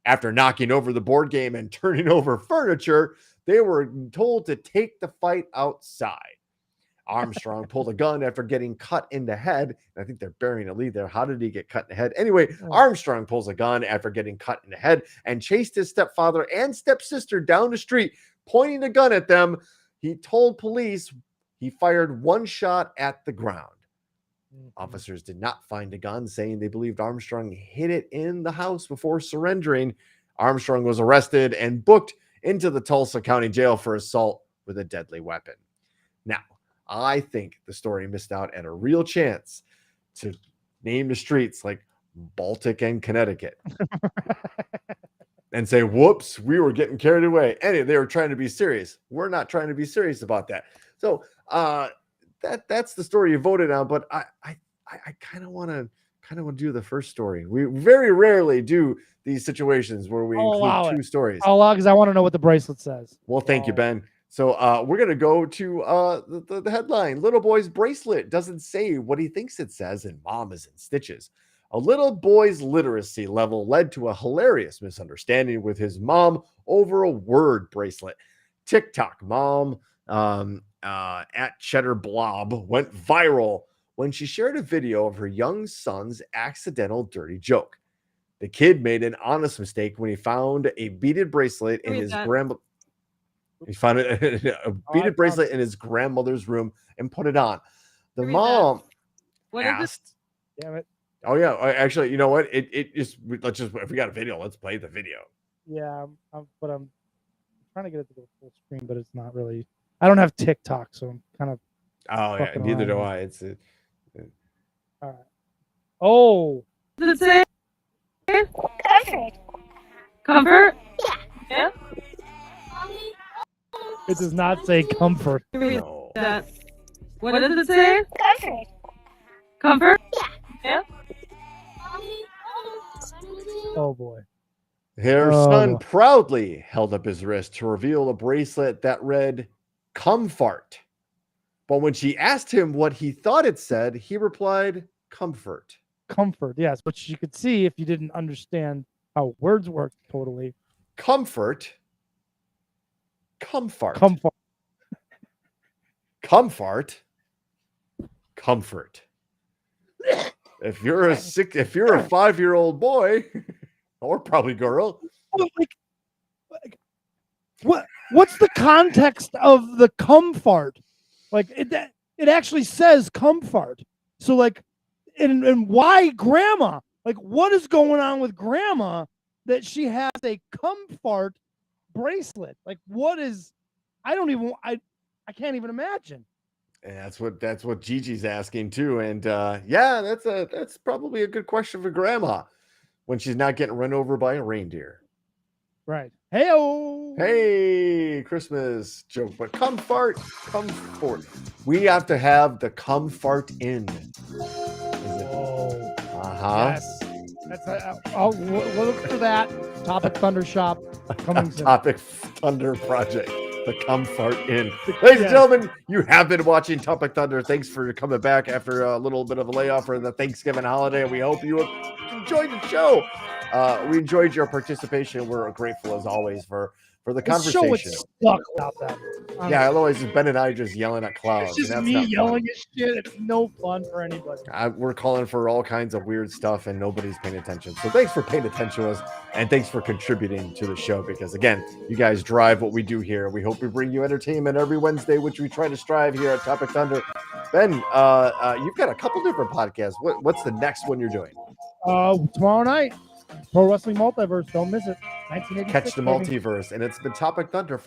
After knocking over the board game and turning over furniture, they were told to take the fight outside. Armstrong pulled a gun after getting cut in the head. I think they're burying a lead there. How did he get cut in the head? Anyway, Armstrong pulls a gun after getting cut in the head and chased his stepfather and stepsister down the street, pointing the gun at them. He told police he fired 1 shot at the ground. Officers did not find a gun, saying they believed Armstrong hid it in the house before surrendering. Armstrong was arrested and booked into the Tulsa County Jail for assault with a deadly weapon. Now, I think the story missed out at a real chance to name the streets like Baltic and Connecticut and say, whoops, we were getting carried away. Anyway, they were trying to be serious. We're not trying to be serious about that. So that's the story you voted on, but I kind of want to do the first story. We very rarely do these situations where we include 2 stories. I'll allow, because I want to know what the bracelet says. Well, thank you, Ben. So we're going to go to the headline. Little boy's bracelet doesn't say what he thinks it says, and mom is in stitches. A little boy's literacy level led to a hilarious misunderstanding with his mom over a word bracelet. TikTok mom at Cheddar Blob went viral when she shared a video of her young son's accidental dirty joke. The kid made an honest mistake when he found a beaded bracelet in his grandma. He found a beaded bracelet in his grandmother's room and put it on. The mom asked, "Damn it!" Oh yeah, actually, you know what? It just, let's just, if we got a video, let's play the video. Yeah, but I'm trying to get it to go full screen, but it's not really. I don't have TikTok, so I'm kind of. Oh yeah, Fucking neither do around. I. It's All right. Oh, Does it say comfort? Yeah. it does not say comfort. no. That. What does it say? Comfort? Yeah. Oh boy. Her Oh, son boy. proudly held up his wrist to reveal a bracelet that read "Comfort." But when she asked him what he thought it said, he replied, "Comfort." Comfort, yes, but you could see if you didn't understand how words work totally. Comfort. Comfort. Comfort. Comfort. Comfort. If you're a 5-year-old boy, or probably girl, What's the context of the comfort? Like it actually says comfort. So like, and why grandma? Like, what is going on with grandma that she has a comfort bracelet? Like, what is? I can't even imagine. and that's what Gigi's asking too. And yeah, that's probably a good question for grandma when she's not getting run over by a reindeer. Right. Hey-o. Hey, Christmas joke, but comfort. We have to have the comfort in. Oh. Uh-huh. Yes. We'll look for that. Topic Thunder Shop coming soon. Topic Thunder Project. The comfort in. Ladies and gentlemen, you have been watching Topic Thunder. Thanks for coming back after a little bit of a layoff for the Thanksgiving holiday. We hope you enjoyed the show. We enjoyed your participation. We're grateful as always for the This show would conversation. suck without that. Yeah, otherwise it's Ben and I just yelling at clouds. It's just and that's me not yelling fun. at shit. It's no fun for anybody. We're calling for all kinds of weird stuff and nobody's paying attention. So thanks for paying attention to us and thanks for contributing to the show because again, you guys drive what we do here. We hope we bring you entertainment every Wednesday, which we try to strive here at Topic Thunder. Ben, you've got a couple different podcasts. What's the next one you're doing? Tomorrow night, Pro Wrestling Multiverse. Don't miss it. 1986. Catch the baby. Multiverse. And it's been Topic Thunder for